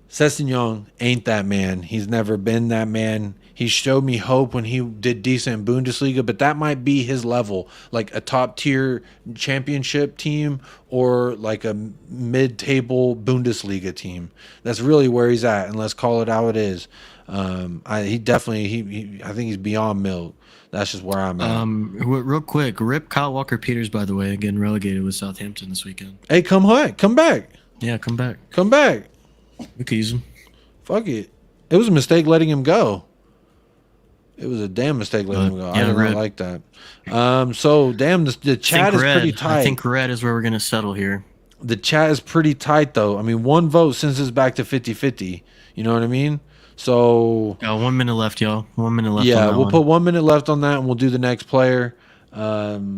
Sessegnon ain't that man. He's never been that man. He showed me hope when he did decent in Bundesliga, but that might be his level, like a top-tier championship team or like a mid-table Bundesliga team. That's really where he's at, and let's call it how it is. I think he's beyond milk. That's just where I'm at. Real quick, rip Kyle Walker-Peters, by the way, getting relegated with Southampton this weekend. Hey, come back. Yeah, come back. We could use him. Fuck it. It was a mistake letting him go. It was a damn mistake letting him go. I did not like that. So, damn, the chat is pretty tight. I think red is where we're going to settle here. The chat is pretty tight, though. I mean, 1 vote since it's back to 50-50. You know what I mean? So... 1 minute left, y'all. 1 minute left. Yeah, we'll put 1 minute left on that, and we'll do the next player. Skip's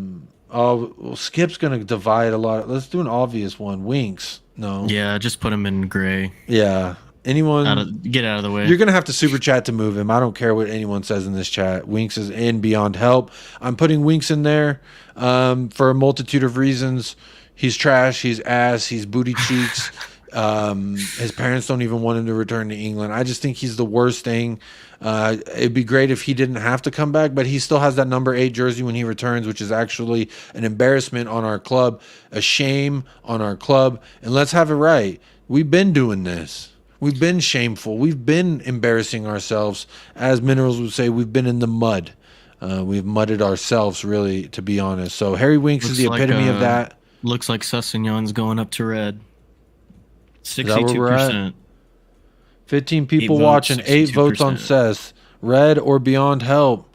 going to divide a lot. Let's do an obvious one. Winks. No. Yeah, just put him in gray. Yeah. Anyone get out of the way. You're gonna have to super chat to move him. I don't care what anyone says in this chat. Winks is in Beyond Help. I'm putting Winks in there for a multitude of reasons. He's trash. He's ass. He's booty cheeks. His parents don't even want him to return to England. I just think he's the worst thing. It'd be great if he didn't have to come back, but he still has that number 8 jersey when he returns, which is actually an embarrassment on our club, a shame on our club. And let's have it right. We've been doing this. We've been shameful. We've been embarrassing ourselves. As Minerals would say, we've been in the mud. We've mudded ourselves, really, to be honest. So Harry Winks is the epitome of that. Looks like Sessegnon's going up to red. 62%. 15 people watching, 8 votes on Cess. Red or Beyond Help.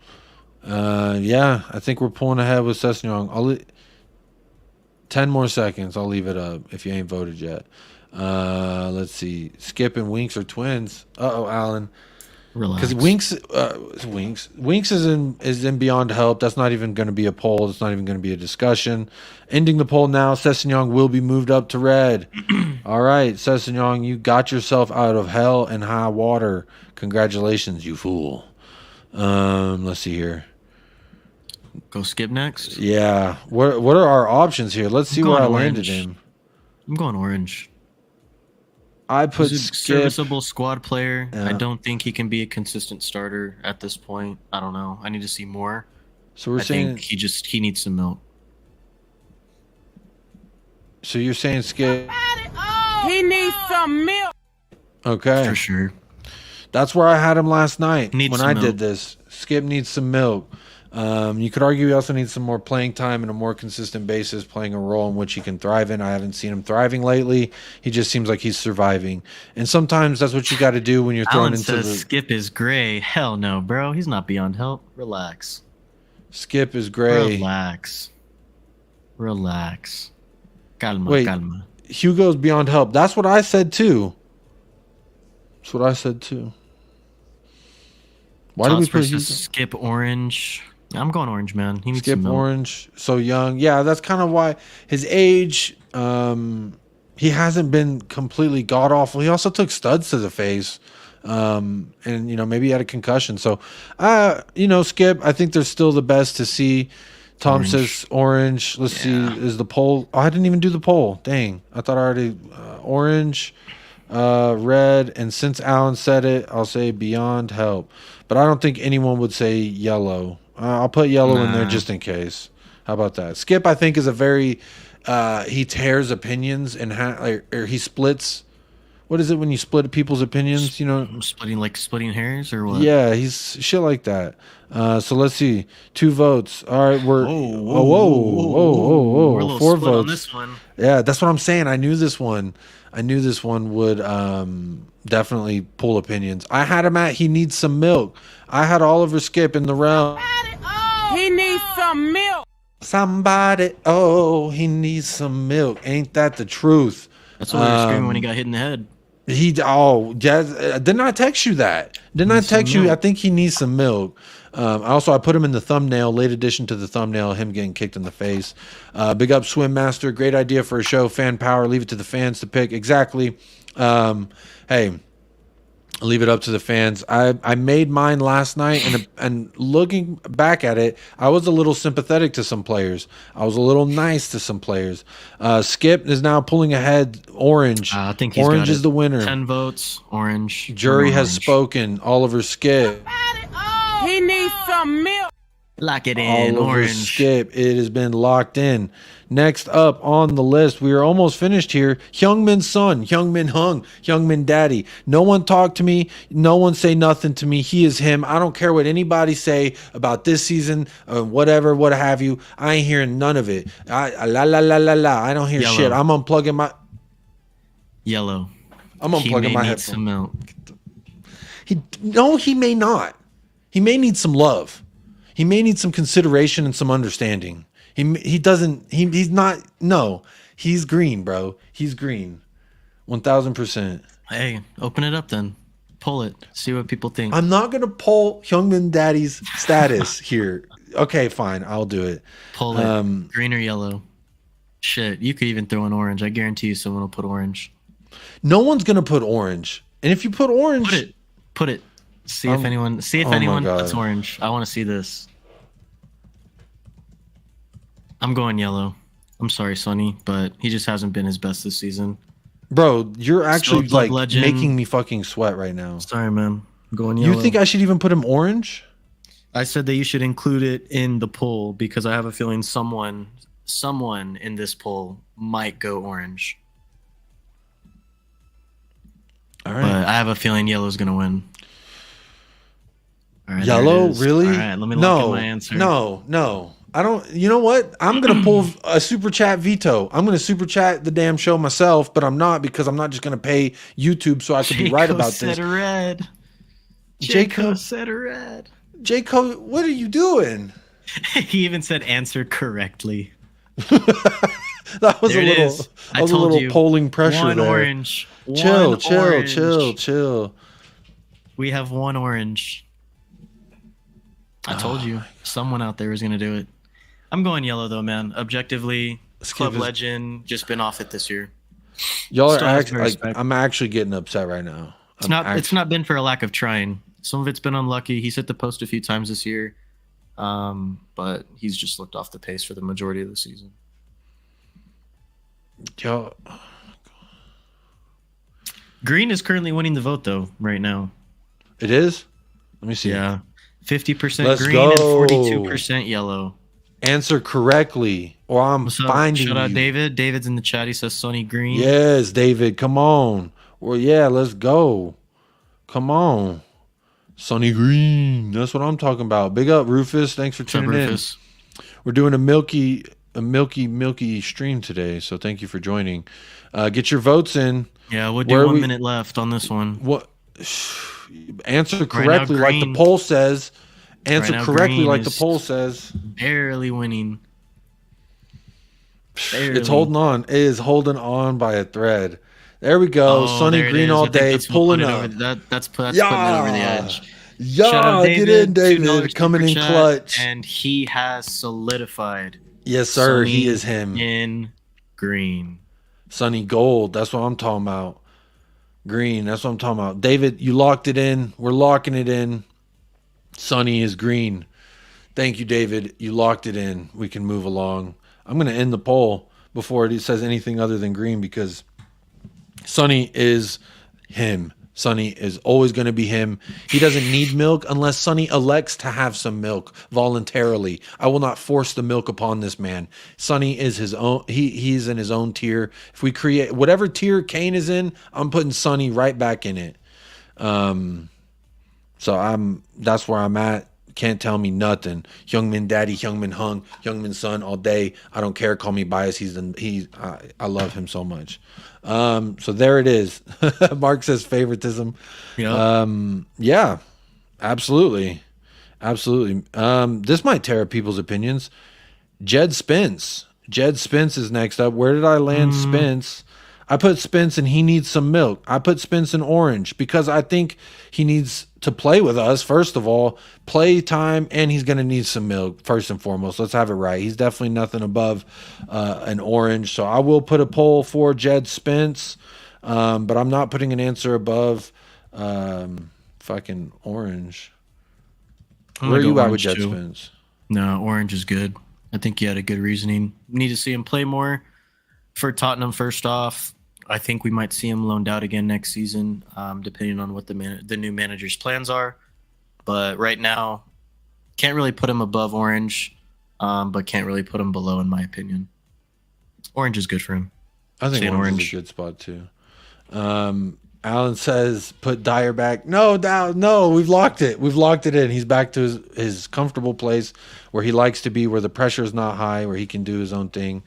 Yeah, I think we're pulling ahead with Sessegnon. 10 more seconds. I'll leave it up if you ain't voted yet. Let's see. Skip and Winks are twins. Uh-oh, Alan. Because Winks is in Beyond Help. That's not even going to be a poll. It's not even going to be a discussion. Ending the poll now. Sessegnon will be moved up to red. All right, Sessegnon, you got yourself out of hell and high water. Congratulations, you fool. Let's see here. Go Skip next. Yeah. What are our options here? Let's see where I landed in. I'm going orange. I put He's a serviceable squad player. Yeah. I don't think he can be a consistent starter at this point. I don't know. I need to see more. So I think he needs some milk. So you're saying Skip? He needs some milk. Okay. For sure. That's where I had him last night when I did this. Skip needs some milk. You could argue he also needs some more playing time and a more consistent basis, playing a role in which he can thrive in. I haven't seen him thriving lately. He just seems like he's surviving. And sometimes that's what you got to do when you're thrown into the... Skip is gray. Hell no, bro. He's not beyond help. Relax. Skip is gray. Relax. Calma, Wait, calma. Hugo's beyond help. That's what I said too. Why did we put Hugo? Skip orange? I'm going orange, man. He needs Skip some milk. orange. So young. Yeah, that's kind of why his age. He hasn't been completely god awful. He also took studs to the face. And maybe he had a concussion. So Skip, I think they're still the best to see. Tom says orange. Let's see. Is the poll? Oh, I didn't even do the poll. Dang. I thought I already orange, red, and since Alan said it, I'll say beyond help. But I don't think anyone would say yellow. I'll put yellow in there just in case. How about that? Skip, I think, is a very he tears opinions and or he splits. What is it when you split people's opinions? Splitting hairs or what? Yeah, he's shit like that. So let's see. 2 votes. All right, we're whoa. We're a little 4 split votes on this one. Yeah, that's what I'm saying. I knew this one would definitely pull opinions. I had him at he needs some milk. I had Oliver Skip in the round. He needs some milk. Somebody, he needs some milk. Ain't that the truth? That's what we were screaming when he got hit in the head. Didn't I text you that? Didn't I text you? I think he needs some milk. I put him in the thumbnail, late addition to the thumbnail, him getting kicked in the face. Big up Swim Master. Great idea for a show. Fan power. Leave it to the fans to pick. Exactly. Hey, leave it up to the fans. I made mine last night, and looking back at it, I was a little sympathetic to some players. I was a little nice to some players. Skip is now pulling ahead. Orange. I think he's orange got is the winner. 10 votes. Orange. Jury has spoken. Oliver Skip. He needs some milk. Lock it in. Oliver Orange. Skip. It has been locked in. Next up on the list, we are almost finished here. Hyungmin's son, Hyungmin Hung, Hyungmin daddy. No one talk to me. No one say nothing to me. He is him. I don't care what anybody say about this season, whatever, what have you. I ain't hearing none of it. I don't hear shit. I'm unplugging my... Yellow. I'm unplugging my headphones. Some milk. He may not. He may need some love. He may need some consideration and some understanding. He's not. No, he's green, bro. He's green. 1000%. Hey, open it up then. Pull it. See what people think. I'm not going to pull Hyungmin Daddy's status here. Okay, fine. I'll do it. Pull it. Green or yellow. Shit, you could even throw in orange. I guarantee you someone will put orange. No one's going to put orange. And if you put orange... Put it. See if anyone puts orange. I want to see this. I'm going yellow. I'm sorry, Sonny, but he just hasn't been his best this season. Bro, you're actually making me fucking sweat right now. Sorry, man. I'm going yellow. You think I should even put him orange? I said that you should include it in the poll because I have a feeling someone in this poll might go orange. All right. But I have a feeling yellow's going to win. All right, yellow? Really? All right, let me look at my answer. No. I don't. You know what? I'm going to pull a super chat veto. I'm going to super chat the damn show myself, but I'm not because I'm not just going to pay YouTube so I can be right about this. Jacob said red. Jacob, what are you doing? He even said answer correctly. That was a little polling pressure one there. Orange. Chill. We have one orange. I told you. Someone out there is going to do it. I'm going yellow, though, man. Objectively, Club Legend, just been off it this year. Y'all are I'm actually getting upset right now. It's not been for a lack of trying. Some of it's been unlucky. He's hit the post a few times this year, but he's just looked off the pace for the majority of the season. Y'all... Green is currently winning the vote, though, right now. It is? Let me see. Yeah. 50% green and 42% yellow. Answer correctly, or I'm finding you. Shout out David. David's in the chat. He says Sonny Green. Yes, David. Come on. Well, yeah, let's go. Come on. Sunny Green. That's what I'm talking about. Big up, Rufus. Thanks for tuning in. We're doing a milky stream today, so thank you for joining. Get your votes in. Yeah, we'll do 1 minute left on this one. What? Answer correctly, right, like the poll says. Answer correctly, like the poll says. Barely winning. Barely. It's holding on. It is holding on by a thread. There we go. Sunny Green all day. Pulling up. That's putting it over the edge. Yeah, get in, David. Coming in clutch. And he has solidified. Yes, sir. He is him. In green. Sunny Gold. That's what I'm talking about. Green. That's what I'm talking about. David, you locked it in. We're locking it in. Sunny is green. Thank you, David. You locked it in. We can move along. I'm going to end the poll before it says anything other than green because Sunny is him. Sunny is always going to be him. He doesn't need milk unless Sunny elects to have some milk voluntarily. I will not force the milk upon this man. Sunny is his own. He's in his own tier. If we create whatever tier KANE is in, I'm putting Sunny right back in it. So that's where I'm at. Can't tell me nothing. Youngmin daddy, Youngmin hung, Youngmin son all day. I don't care. Call me biased. I love him so much. So there it is. Mark says favoritism. Yeah. Yeah, absolutely. Absolutely. This might tear up people's opinions. Jed Spence. Jed Spence is next up. Where did I land Spence? I put Spence and he needs some milk. I put Spence in orange because I think he needs to play with us, first of all, play time, and he's going to need some milk, first and foremost. Let's have it right. He's definitely nothing above an orange. So I will put a poll for Jed Spence, but I'm not putting an answer above fucking orange. Where are you at with Jed Spence? No, orange is good. I think he had a good reasoning. Need to see him play more for Tottenham first off. I think we might see him loaned out again next season, depending on what the new manager's plans are. But right now, can't really put him above orange, but can't really put him below, in my opinion. Orange is good for him. I think orange is a good spot too. Alan says put Dyer back. No, we've locked it. We've locked it in. He's back to his comfortable place where he likes to be, where the pressure is not high, where he can do his own thing.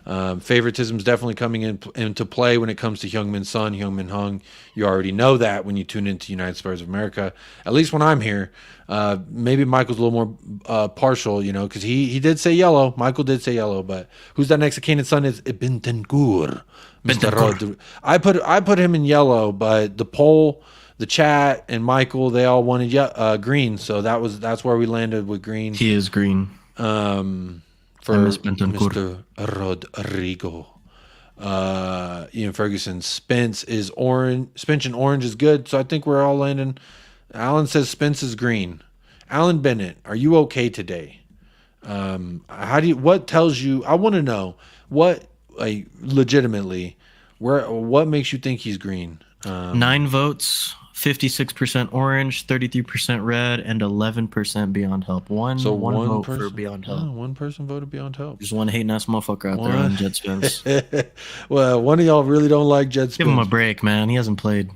Favoritism is definitely coming into play when it comes to Heung-min Son, Heung-min Hung. You already know that when you tune into United Spurs of America. At least when I'm here. Maybe Michael's a little more partial, because he did say yellow. Michael did say yellow, but who's that next to KANE Son is Bentancur. I put him in yellow, but the poll, the chat, and Michael, they all wanted green, so that's where we landed with green. He is green. For Mr. Rodrigo. Ian Ferguson, Spence is orange. Spence and orange is good, so I think we're all landing. Alan says Spence is green. Alan Bennett, are you okay today? What tells you? I want to know legitimately what makes you think he's green? 9 votes. 56% orange, 33% red, and 11% beyond help. One vote for beyond help. One person voted beyond help. There's one hating ass motherfucker out there on Jed Spence. Well, one of y'all really don't like Jed Spence. Give him a break, man. He hasn't played.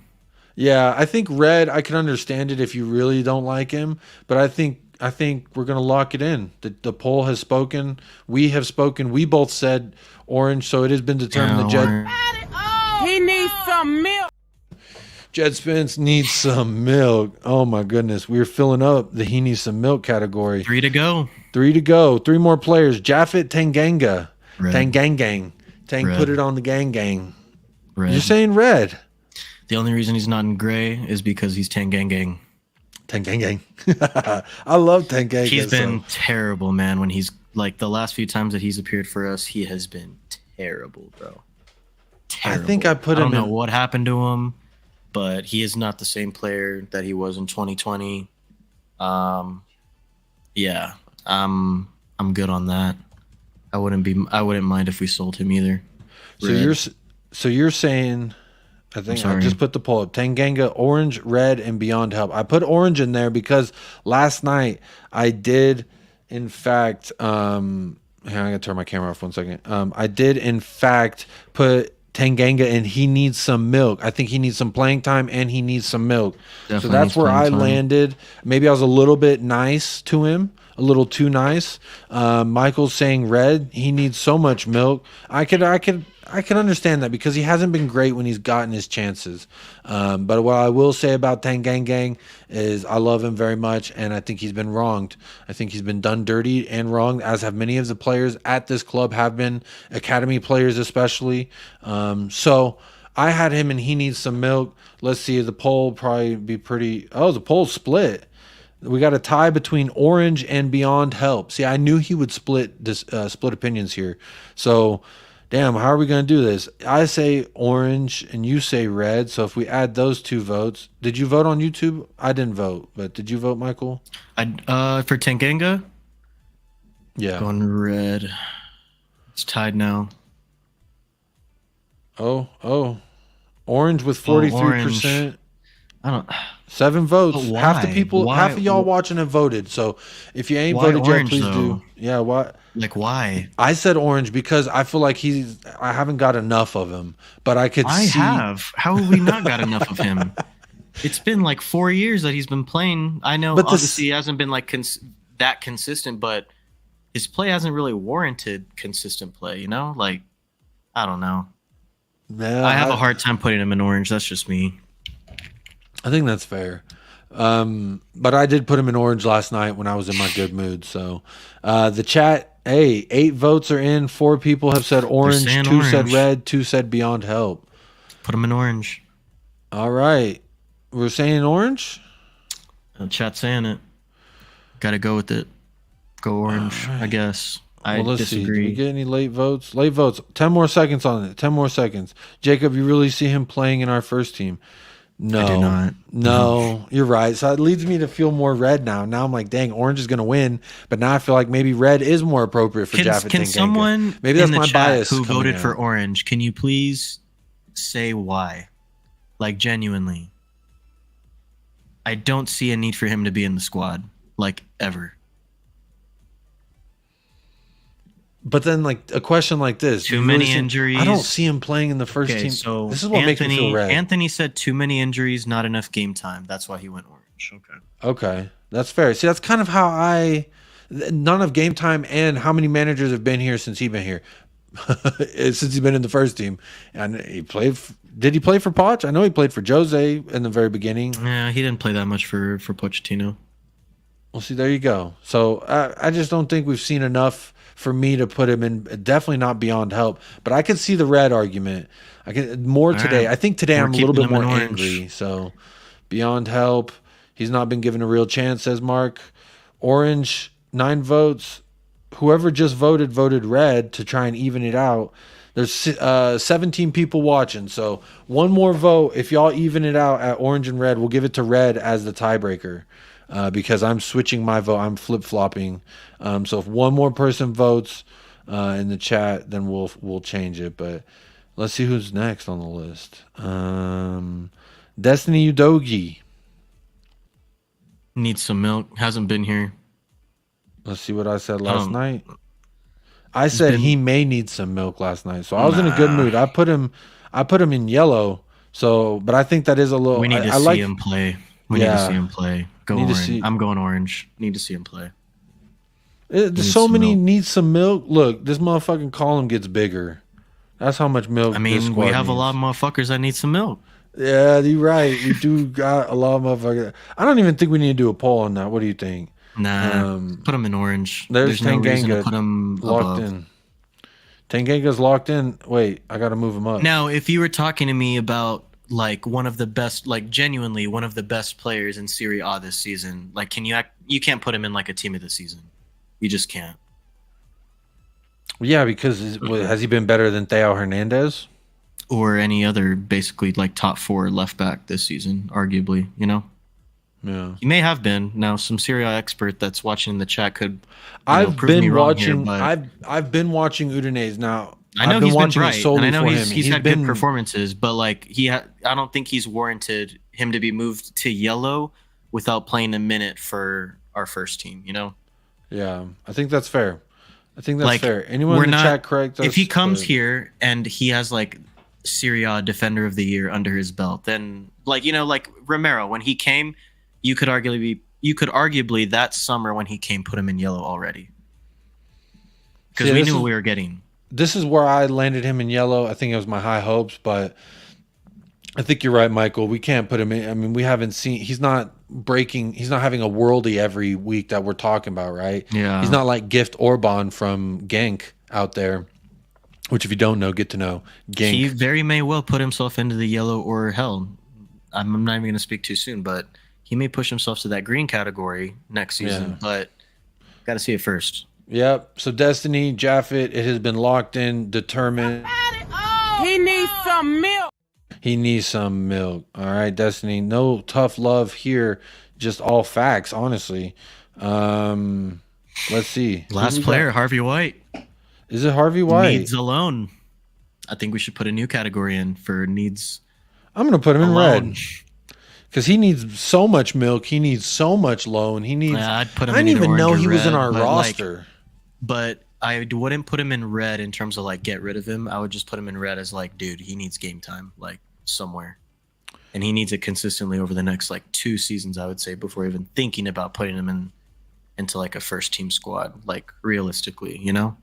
Yeah, I think red, I can understand it if you really don't like him, but I think we're gonna lock it in. The poll has spoken. We have spoken. We both said orange, so it has been determined that Jed. He needs some milk. Jed Spence needs some milk. Oh my goodness, we're filling up the he needs some milk category. 3 to go. 3 to go. 3 more players. Japheth Tanganga. Red. Tangang. Red. Put it on the gang. Red. You're saying red. The only reason he's not in gray is because he's Tangang. Tangang. I love Tanganga. He's been terrible, man. When he's like the last few times that he's appeared for us, he has been terrible, bro. Terrible. I think I put him. I don't know what happened to him, but he is not the same player that he was in 2020. Yeah, I'm good on that. I wouldn't mind if we sold him either. So you're saying, I think I just put the poll up. Tanganga, orange, red, and beyond help. I put orange in there because last night I did, in fact, hang on, I gotta turn my camera off 1 second. I did in fact put Tanganga, and he needs some milk. I think he needs some playing time, and he needs some milk. Definitely. So that's where I landed. Maybe I was a little bit nice to him, a little too nice. Michael's saying Red, he needs so much milk. I could understand that because he hasn't been great when he's gotten his chances. But what I will say about Tanganga is I love him very much, and I think he's been wronged. I think he's been done dirty and wronged, as have many of the players at this club have been, academy players especially. So I had him, and he needs some milk. Let's see, the poll probably be pretty. Oh, the poll split. We got a tie between Orange and Beyond Help. See, I knew he would split opinions here. So, damn, how are we going to do this? I say Orange and you say Red. So if we add those two votes, did you vote on YouTube? I didn't vote, but did you vote, Michael? For Tanganga? Yeah. Going Red. It's tied now. Oh. Orange with 43%. I don't. 7 votes. Half the people, half of y'all watching have voted. So if you ain't voted yet, please do. Yeah, why? Like, why? I said Orange because I feel like I haven't got enough of him, but I have. How have we not got enough of him? It's been like 4 years that he's been playing. I know, but obviously he hasn't been like that consistent, but his play hasn't really warranted consistent play, you know? Like, I don't know. Yeah, I have a hard time putting him in Orange. That's just me. I think that's fair. But I did put him in Orange last night when I was in my good mood. So the chat, hey, 8 votes are in. 4 people have said Orange. 2 said Red. 2 said Beyond Help. Put him in Orange. All right. We're saying Orange? The chat's saying it. Got to go with it. Go Orange, right. I guess. Let's disagree. See. Did we get any late votes? Late votes. 10 more seconds on it. 10 more seconds. Jacob, you really see him playing in our first team? No, I do not. No, you're right. So it leads me to feel more Red now. Now I'm like, dang, Orange is going to win. But now I feel like maybe Red is more appropriate for Jaffet. Can someone maybe that's my bias who voted for Orange? Can you please say why? Like, genuinely. I don't see a need for him to be in the squad, like, ever. But then, like, a question like this. Too many injuries. I don't see him playing in the first team. So this is what makes me feel Red. Anthony said too many injuries, not enough game time. That's why he went Orange. Okay. That's fair. See, that's kind of how none of game time, and how many managers have been here since he's been here? Since he's been in the first team. And he played. Did he play for Poch? I know he played for Jose in the very beginning. Yeah, he didn't play that much for Pochettino. Well, see, there you go. So I just don't think we've seen enough for me to put him in. Definitely not Beyond Help, but I could see the Red argument. I can more today. Right. I think today I'm a little bit more angry. So Beyond Help, he's not been given a real chance, says Mark. Orange, 9 votes. Whoever just voted Red to try and even it out. There's 17 people watching, so one more vote. If y'all even it out at Orange and Red, we'll give it to Red as the tiebreaker. Because I'm switching my vote. I'm flip-flopping. So if one more person votes in the chat, then we'll change it. But let's see who's next on the list. Destiny Udogi. Needs some milk. Hasn't been here. Let's see what I said last night. I said he may need some milk last night. So I was in a good mood. I put him in yellow. So, but I think that is a little. We need to see him play. We need to see him play. I'm going Orange. Need to see him play. There's so many needs some milk. Look, this motherfucking column gets bigger. That's how much milk. I mean, we have a lot of motherfuckers that need some milk. Yeah, you're right. We do got a lot of motherfuckers. I don't even think we need to do a poll on that. What do you think? Nah, put him in Orange. There's no reason to Tanganga put him locked above. in. Tanganga's locked in. Wait, I got to move him up. Now, if you were talking to me about like one of the best, like genuinely one of the best players in Serie A this season, like you can't put him in like a team of the season. You just can't. Yeah, because has he been better than Theo Hernandez? Or any other basically like top 4 left back this season, arguably, you know? Yeah. He may have been. Now some Serie A expert that's watching in the chat could I've been watching Udinese now. I know he's been bright, and I know he's had good performances, but like I don't think he's warranted him to be moved to yellow without playing a minute for our first team, you know? Yeah, I think that's fair. Anyone in the chat correct us? If he comes here and he has like Serie A Defender of the Year under his belt, then like Romero when he came, you could arguably that summer when he came put him in yellow already because we knew what we were getting. This is where I landed him in yellow. I think it was my high hopes, but I think you're right, Michael. We can't put him in. I mean, we haven't seen. He's not having a worldie every week that we're talking about, right? Yeah. He's not like Gift Orban from Genk out there, which if you don't know, get to know. Genk. He very may well put himself into the yellow or hell. I'm not even going to speak too soon, but he may push himself to that green category next season. But got to see it first. Yep. So Destiny, Jaffet, it has been locked in, determined. He needs some milk. He needs some milk. All right, Destiny. No tough love here. Just all facts, honestly. Let's see. Last player, Harvey White. Is it Harvey White? Needs alone. I think we should put a new category in for needs. I'm going to put him in red. Because he needs so much milk. He needs so much loan. He needs. I'd put him I didn't even know he was red, in our roster. But I wouldn't put him in red in terms of like get rid of him. I would just put him in red as like, dude, he needs game time like somewhere, and he needs it consistently over the next like 2 seasons. I would say before even thinking about putting him into like a first team squad. Like realistically, you know,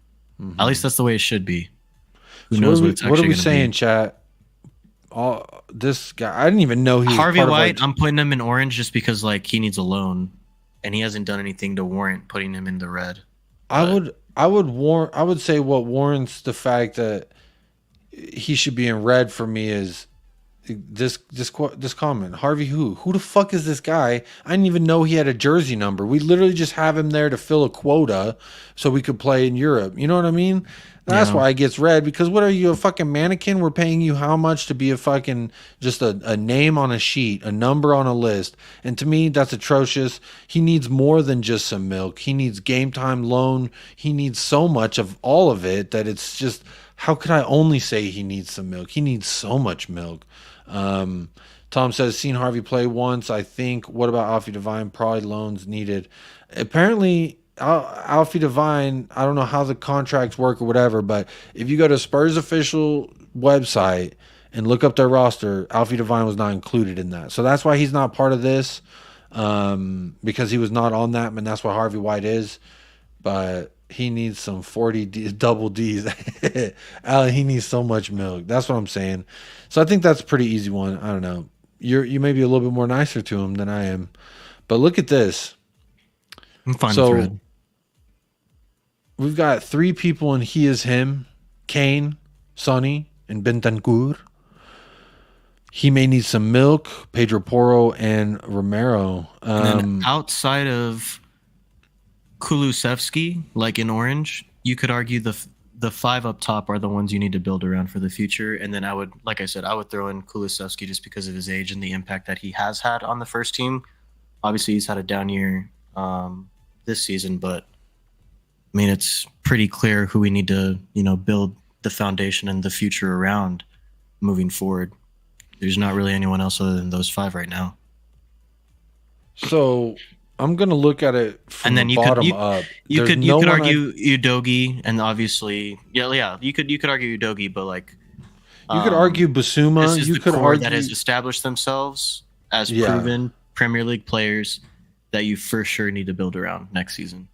at least that's the way it should be. Who knows what it's actually What are we gonna saying, be. Chat? This guy, I didn't even know he was Harvey part White. of I'm putting him in orange just because like he needs a loan, and he hasn't done anything to warrant putting him in the red. I would say what warrants the fact that he should be in red for me is this comment. Harvey who the fuck is this guy? I didn't even know he had a jersey number. We literally just have him there to fill a quota so we could play in Europe. You know what I mean? That's why it gets red, because what are you, a fucking mannequin? We're paying you how much to be a fucking just a name on a sheet, a number on a list. And to me, that's atrocious. He needs more than just some milk. He needs game time loan. He needs so much of all of it that it's just, how could I only say he needs some milk? He needs so much milk. Tom says, seen Harvey play once, I think. What about Alfie Devine? Probably loans needed. Apparently, Alfie Devine, I don't know how the contracts work or whatever, but if you go to Spurs official website and look up their roster, Alfie Devine was not included in that. So that's why he's not part of this, because he was not on that, and that's why Harvey White is. But he needs some 40 double Ds. He needs so much milk. That's what I'm saying. So I think that's a pretty easy one. I don't know. You may be a little bit more nicer to him than I am. But look at this. I'm fine with red. We've got 3 people in He Is Him, Kane, Sonny, and Bentancur. He may need some milk, Pedro, Porro, and Romero. And then outside of Kulusevski, like in orange, you could argue the 5 up top are the ones you need to build around for the future. And then I would throw in Kulusevski just because of his age and the impact that he has had on the first team. Obviously, he's had a down year this season, but I mean, it's pretty clear who we need to, build the foundation and the future around moving forward. There's not really anyone else other than those 5 right now. So I'm gonna look at it from the bottom up. You could argue Udogie, and obviously, you could argue Udogie, but like you could argue Bissouma. This is the core that has established themselves as proven Premier League players that you for sure need to build around next season.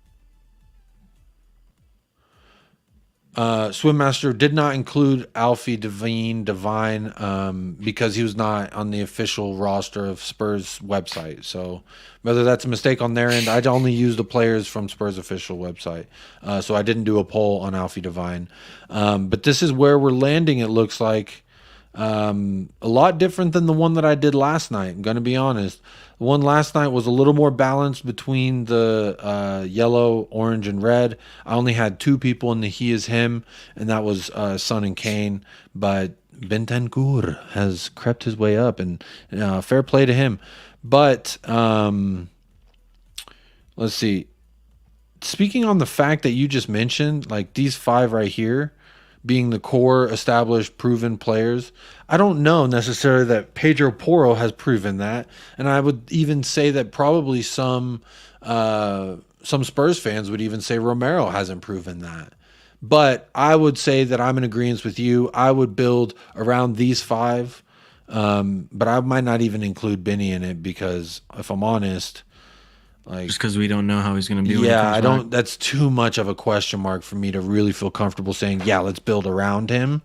Swim Master did not include Alfie Devine because he was not on the official roster of Spurs website. So whether that's a mistake on their end, I only used the players from Spurs official website. So I didn't do a poll on Alfie Devine. But this is where we're landing, it looks like. A lot different than the one that I did last night, I'm going to be honest. The one last night was a little more balanced between the yellow, orange, and red. I only had 2 people in the He Is Him, and that was Son and Kane. But Bentancur has crept his way up, and fair play to him. But let's see. Speaking on the fact that you just mentioned, like these 5 right here, being the core, established, proven players, I don't know necessarily that Pedro Porro has proven that, and I would even say that probably some Spurs fans would even say Romero hasn't proven that. But I would say that I'm in agreement with you. I would build around these 5, but I might not even include Benny in it because, if I'm honest, like just because we don't know how he's going to be. Yeah, I don't. That's too much of a question mark for me to really feel comfortable saying, yeah, let's build around him,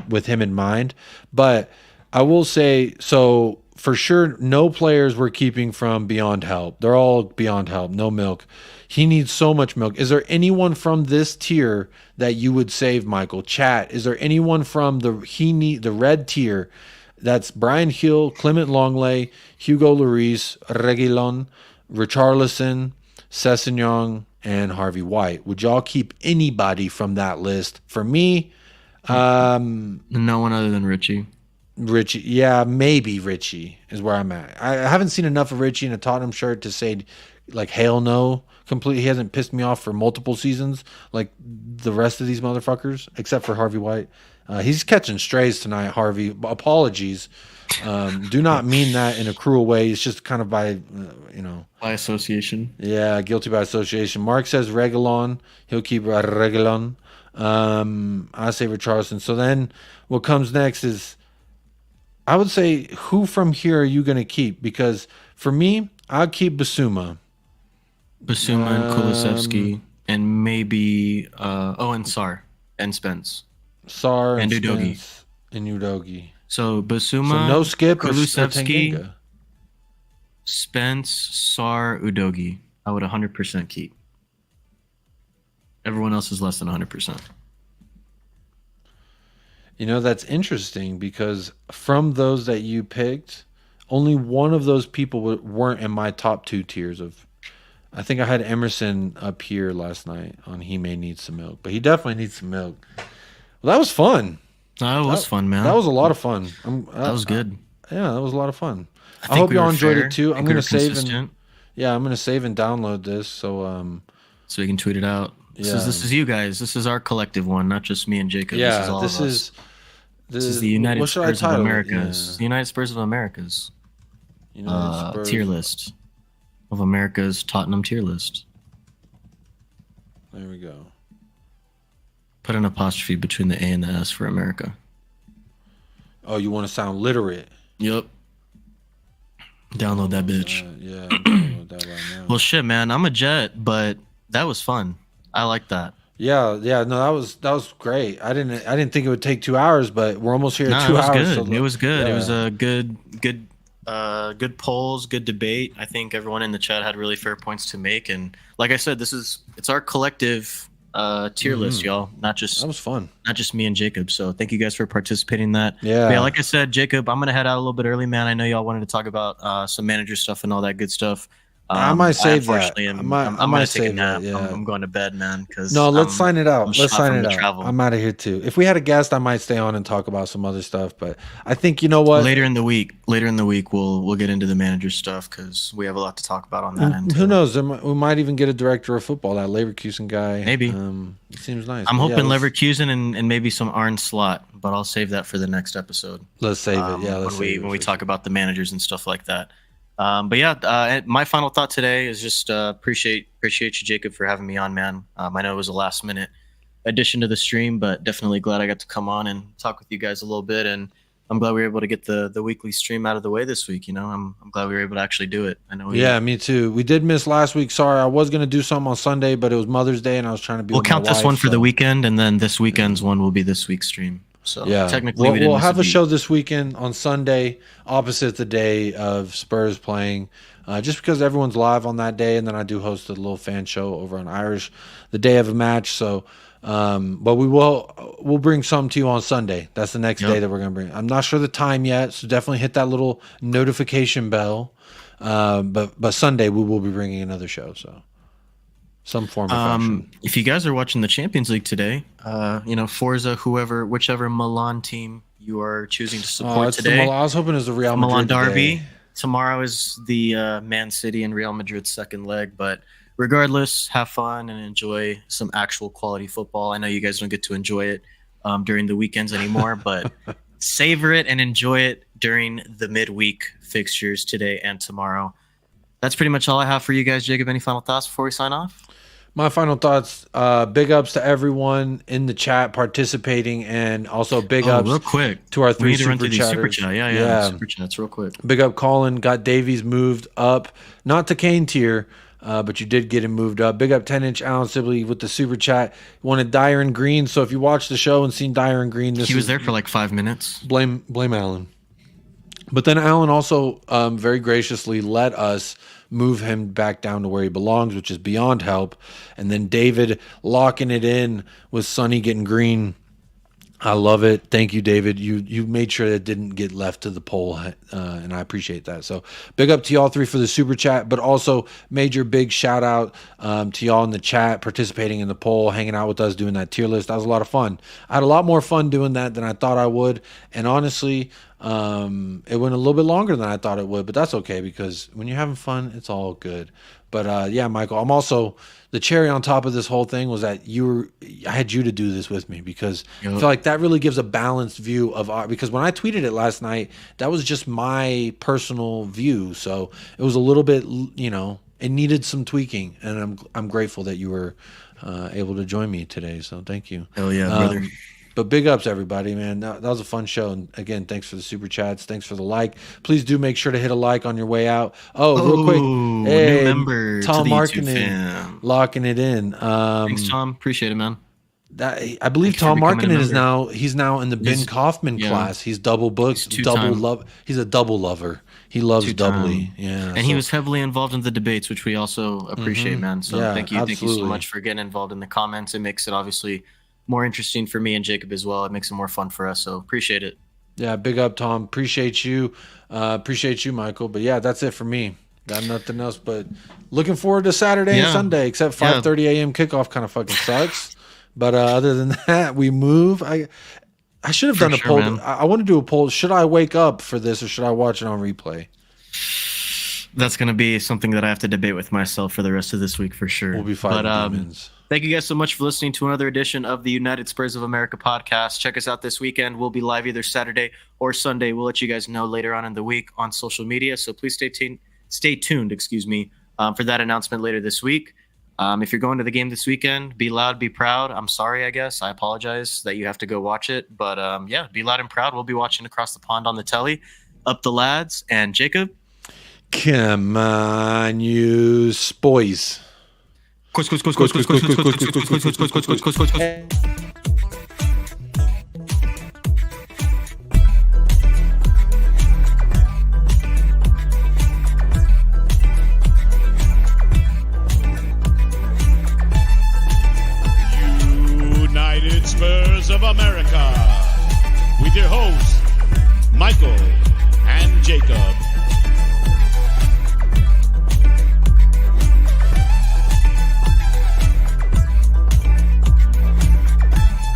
with him in mind. But I will say, so for sure, no players we're keeping from beyond help. They're all beyond help. No milk. He needs so much milk. Is there anyone from this tier that you would save, Michael? Chat. Is there anyone from the red tier? That's Brian Hill, Clement Longley, Hugo Lloris, Reguilon, Richarlison, Sessegnon, and Harvey White. Would y'all keep anybody from that list? For me, no one other than Richie. Richie, yeah, maybe Richie is where I'm at. I haven't seen enough of Richie in a Tottenham shirt to say, like, hell no. Completely, he hasn't pissed me off for multiple seasons like the rest of these motherfuckers, except for Harvey White. He's catching strays tonight, Harvey. Apologies. Do not mean that in a cruel way. It's just kind of by, by association. Yeah, guilty by association. Mark says Reguilon. He'll keep Reguilon. I say Richarlison. So then what comes next is, I would say, who from here are you going to keep? Because for me, I'll keep Bissouma. Bissouma and Kulusevski, and maybe and Sar and Spence. Sar and Udogie. And Udogie. So Bissouma, so no Skip, Kulusevski, Spence, Sar, Udogie. I would 100% keep. Everyone else is less than 100%. That's interesting because from those that you picked, only one of those people weren't in my top 2 tiers of. I think I had Emerson up here last night on He May Need Some Milk, but he definitely needs some milk. Well, that was fun. That was fun, man. That was a lot of fun. That was good. Yeah, that was a lot of fun. I hope y'all enjoyed it too. I'm going to save and download this so we can tweet it out. This is you guys. This is our collective one, not just me and Jacob. Yeah, this is the United Spurs of Americas. Yeah. The United Spurs of Americas. Tier list of America's Tottenham tier list. There we go. Put an apostrophe between the A and the S for America. Oh, you want to sound literate? Yep. Download that bitch. Yeah, download that right now. Well, shit, man. I'm a Jet, but that was fun. I like that. Yeah. No, that was great. I didn't think it would take 2 hours, but we're almost here at 2 hours. Good. So it was good. Yeah. It was a good good polls, good debate. I think everyone in the chat had really fair points to make, and like I said, it's our collective tier list, y'all. That was fun. Not just me and Jacob. So thank you guys for participating in that. Yeah. Like I said, Jacob, I'm gonna head out a little bit early, man. I know y'all wanted to talk about some manager stuff and all that good stuff. I might save that. I'm gonna take a nap. Yeah. I'm going to bed, man. Let's sign it out. Let's sign it out. I'm out of here too. If we had a guest, I might stay on and talk about some other stuff. But I think you know what. Later in the week, we'll get into the manager stuff because we have a lot to talk about on that end. Who knows? We might even get a director of football, that Leverkusen guy. Maybe. It seems nice. I'm hoping Leverkusen and maybe some Arne Slot, but I'll save that for the next episode. Let's save it. Yeah. When we talk about the managers and stuff like that. My final thought today is just appreciate you, Jacob, for having me on, man. I know it was a last minute addition to the stream, but definitely glad I got to come on and talk with you guys a little bit. And I'm glad we were able to get the weekly stream out of the way this week. I'm glad we were able to actually do it. I know. Me too. We did miss last week. Sorry, I was gonna do something on Sunday, but it was Mother's Day, and I was trying to be. We'll count this one for the weekend, and then this weekend's one will be this week's stream. So technically, we'll have a show this weekend on Sunday, opposite the day of Spurs playing, just because everyone's live on that day, and then I do host a little fan show over on Irish the day of a match. So, but we'll bring something to you on Sunday. That's the next day that we're gonna bring. I'm not sure the time yet, so definitely hit that little notification bell. But Sunday we will be bringing another show. So. Some form of action. If you guys are watching the Champions League today, Forza, whichever Milan team you are choosing to support today. I was hoping it was the Real Madrid Milan derby. Tomorrow is the Man City and Real Madrid second leg, but regardless, have fun and enjoy some actual quality football. I know you guys don't get to enjoy it during the weekends anymore, but savor it and enjoy it during the midweek fixtures today and tomorrow. That's pretty much all I have for you guys. Jacob, any final thoughts before we sign off? My final thoughts, big ups to everyone in the chat participating, and also big ups real quick to our 3 super chatters. Chat. Yeah. Super chats real quick. Big up Colin, got Davies moved up, not to Kane tier, but you did get him moved up. Big up 10-inch Alan Sibley with the super chat. Wanted Dyer in green, so if you watched the show and seen Dyer in green, he was there for like 5 minutes. Blame Alan. But then Alan also very graciously let us move him back down to where he belongs, which is beyond help. And then David locking it in with Sonny getting green. I love it. Thank you, David. You made sure that didn't get left to the poll, and I appreciate that. So big up to y'all 3 for the super chat, but also major big shout out to y'all in the chat participating in the poll, hanging out with us, doing that tier list. That was a lot of fun. I had a lot more fun doing that than I thought I would, and honestly, it went a little bit longer than I thought it would, but that's okay because when you're having fun, it's all good. But yeah, Michael, I'm also the cherry on top of this whole thing was that I had you to do this with me because I feel like that really gives a balanced view of because when I tweeted it last night, that was just my personal view. So it was a little bit, it needed some tweaking, and I'm grateful that you were able to join me today. So thank you. Hell yeah, brother. But big ups, everybody, man. That was a fun show. And again, thanks for the super chats. Thanks for the like. Please do make sure to hit a like on your way out. Real quick. Hey, new member Tom to the Markkinen locking it in. Thanks, Tom. Appreciate it, man. I believe Tom Markkinen is now in the Ben Kaufman class. He's double booked, He's a double lover. He loves doubly. Yeah. And he was heavily involved in the debates, which we also appreciate, man. So thank you. Absolutely. Thank you so much for getting involved in the comments. It makes it obviously more interesting for me and Jacob as well. It makes it more fun for us, so appreciate it. Yeah, big up, Tom. Appreciate you. Appreciate you, Michael. But yeah, that's it for me. Got nothing else, but looking forward to Saturday and Sunday, except 5:30 a.m. kickoff kind of fucking sucks. But other than that, we move. I should have done a poll. Man. I want to do a poll. Should I wake up for this or should I watch it on replay? That's going to be something that I have to debate with myself for the rest of this week for sure. We'll be fighting demons. Thank you guys so much for listening to another edition of the United Spurs of America podcast. Check us out this weekend. We'll be live either Saturday or Sunday. We'll let you guys know later on in the week on social media. So please stay tuned, for that announcement later this week. If you're going to the game this weekend, be loud, be proud. I'm sorry, I guess. I apologize that you have to go watch it. But yeah, be loud and proud. We'll be watching across the pond on the telly. Up the lads. And Jacob? Come on, you boys. United Spurs of America with your host, Michael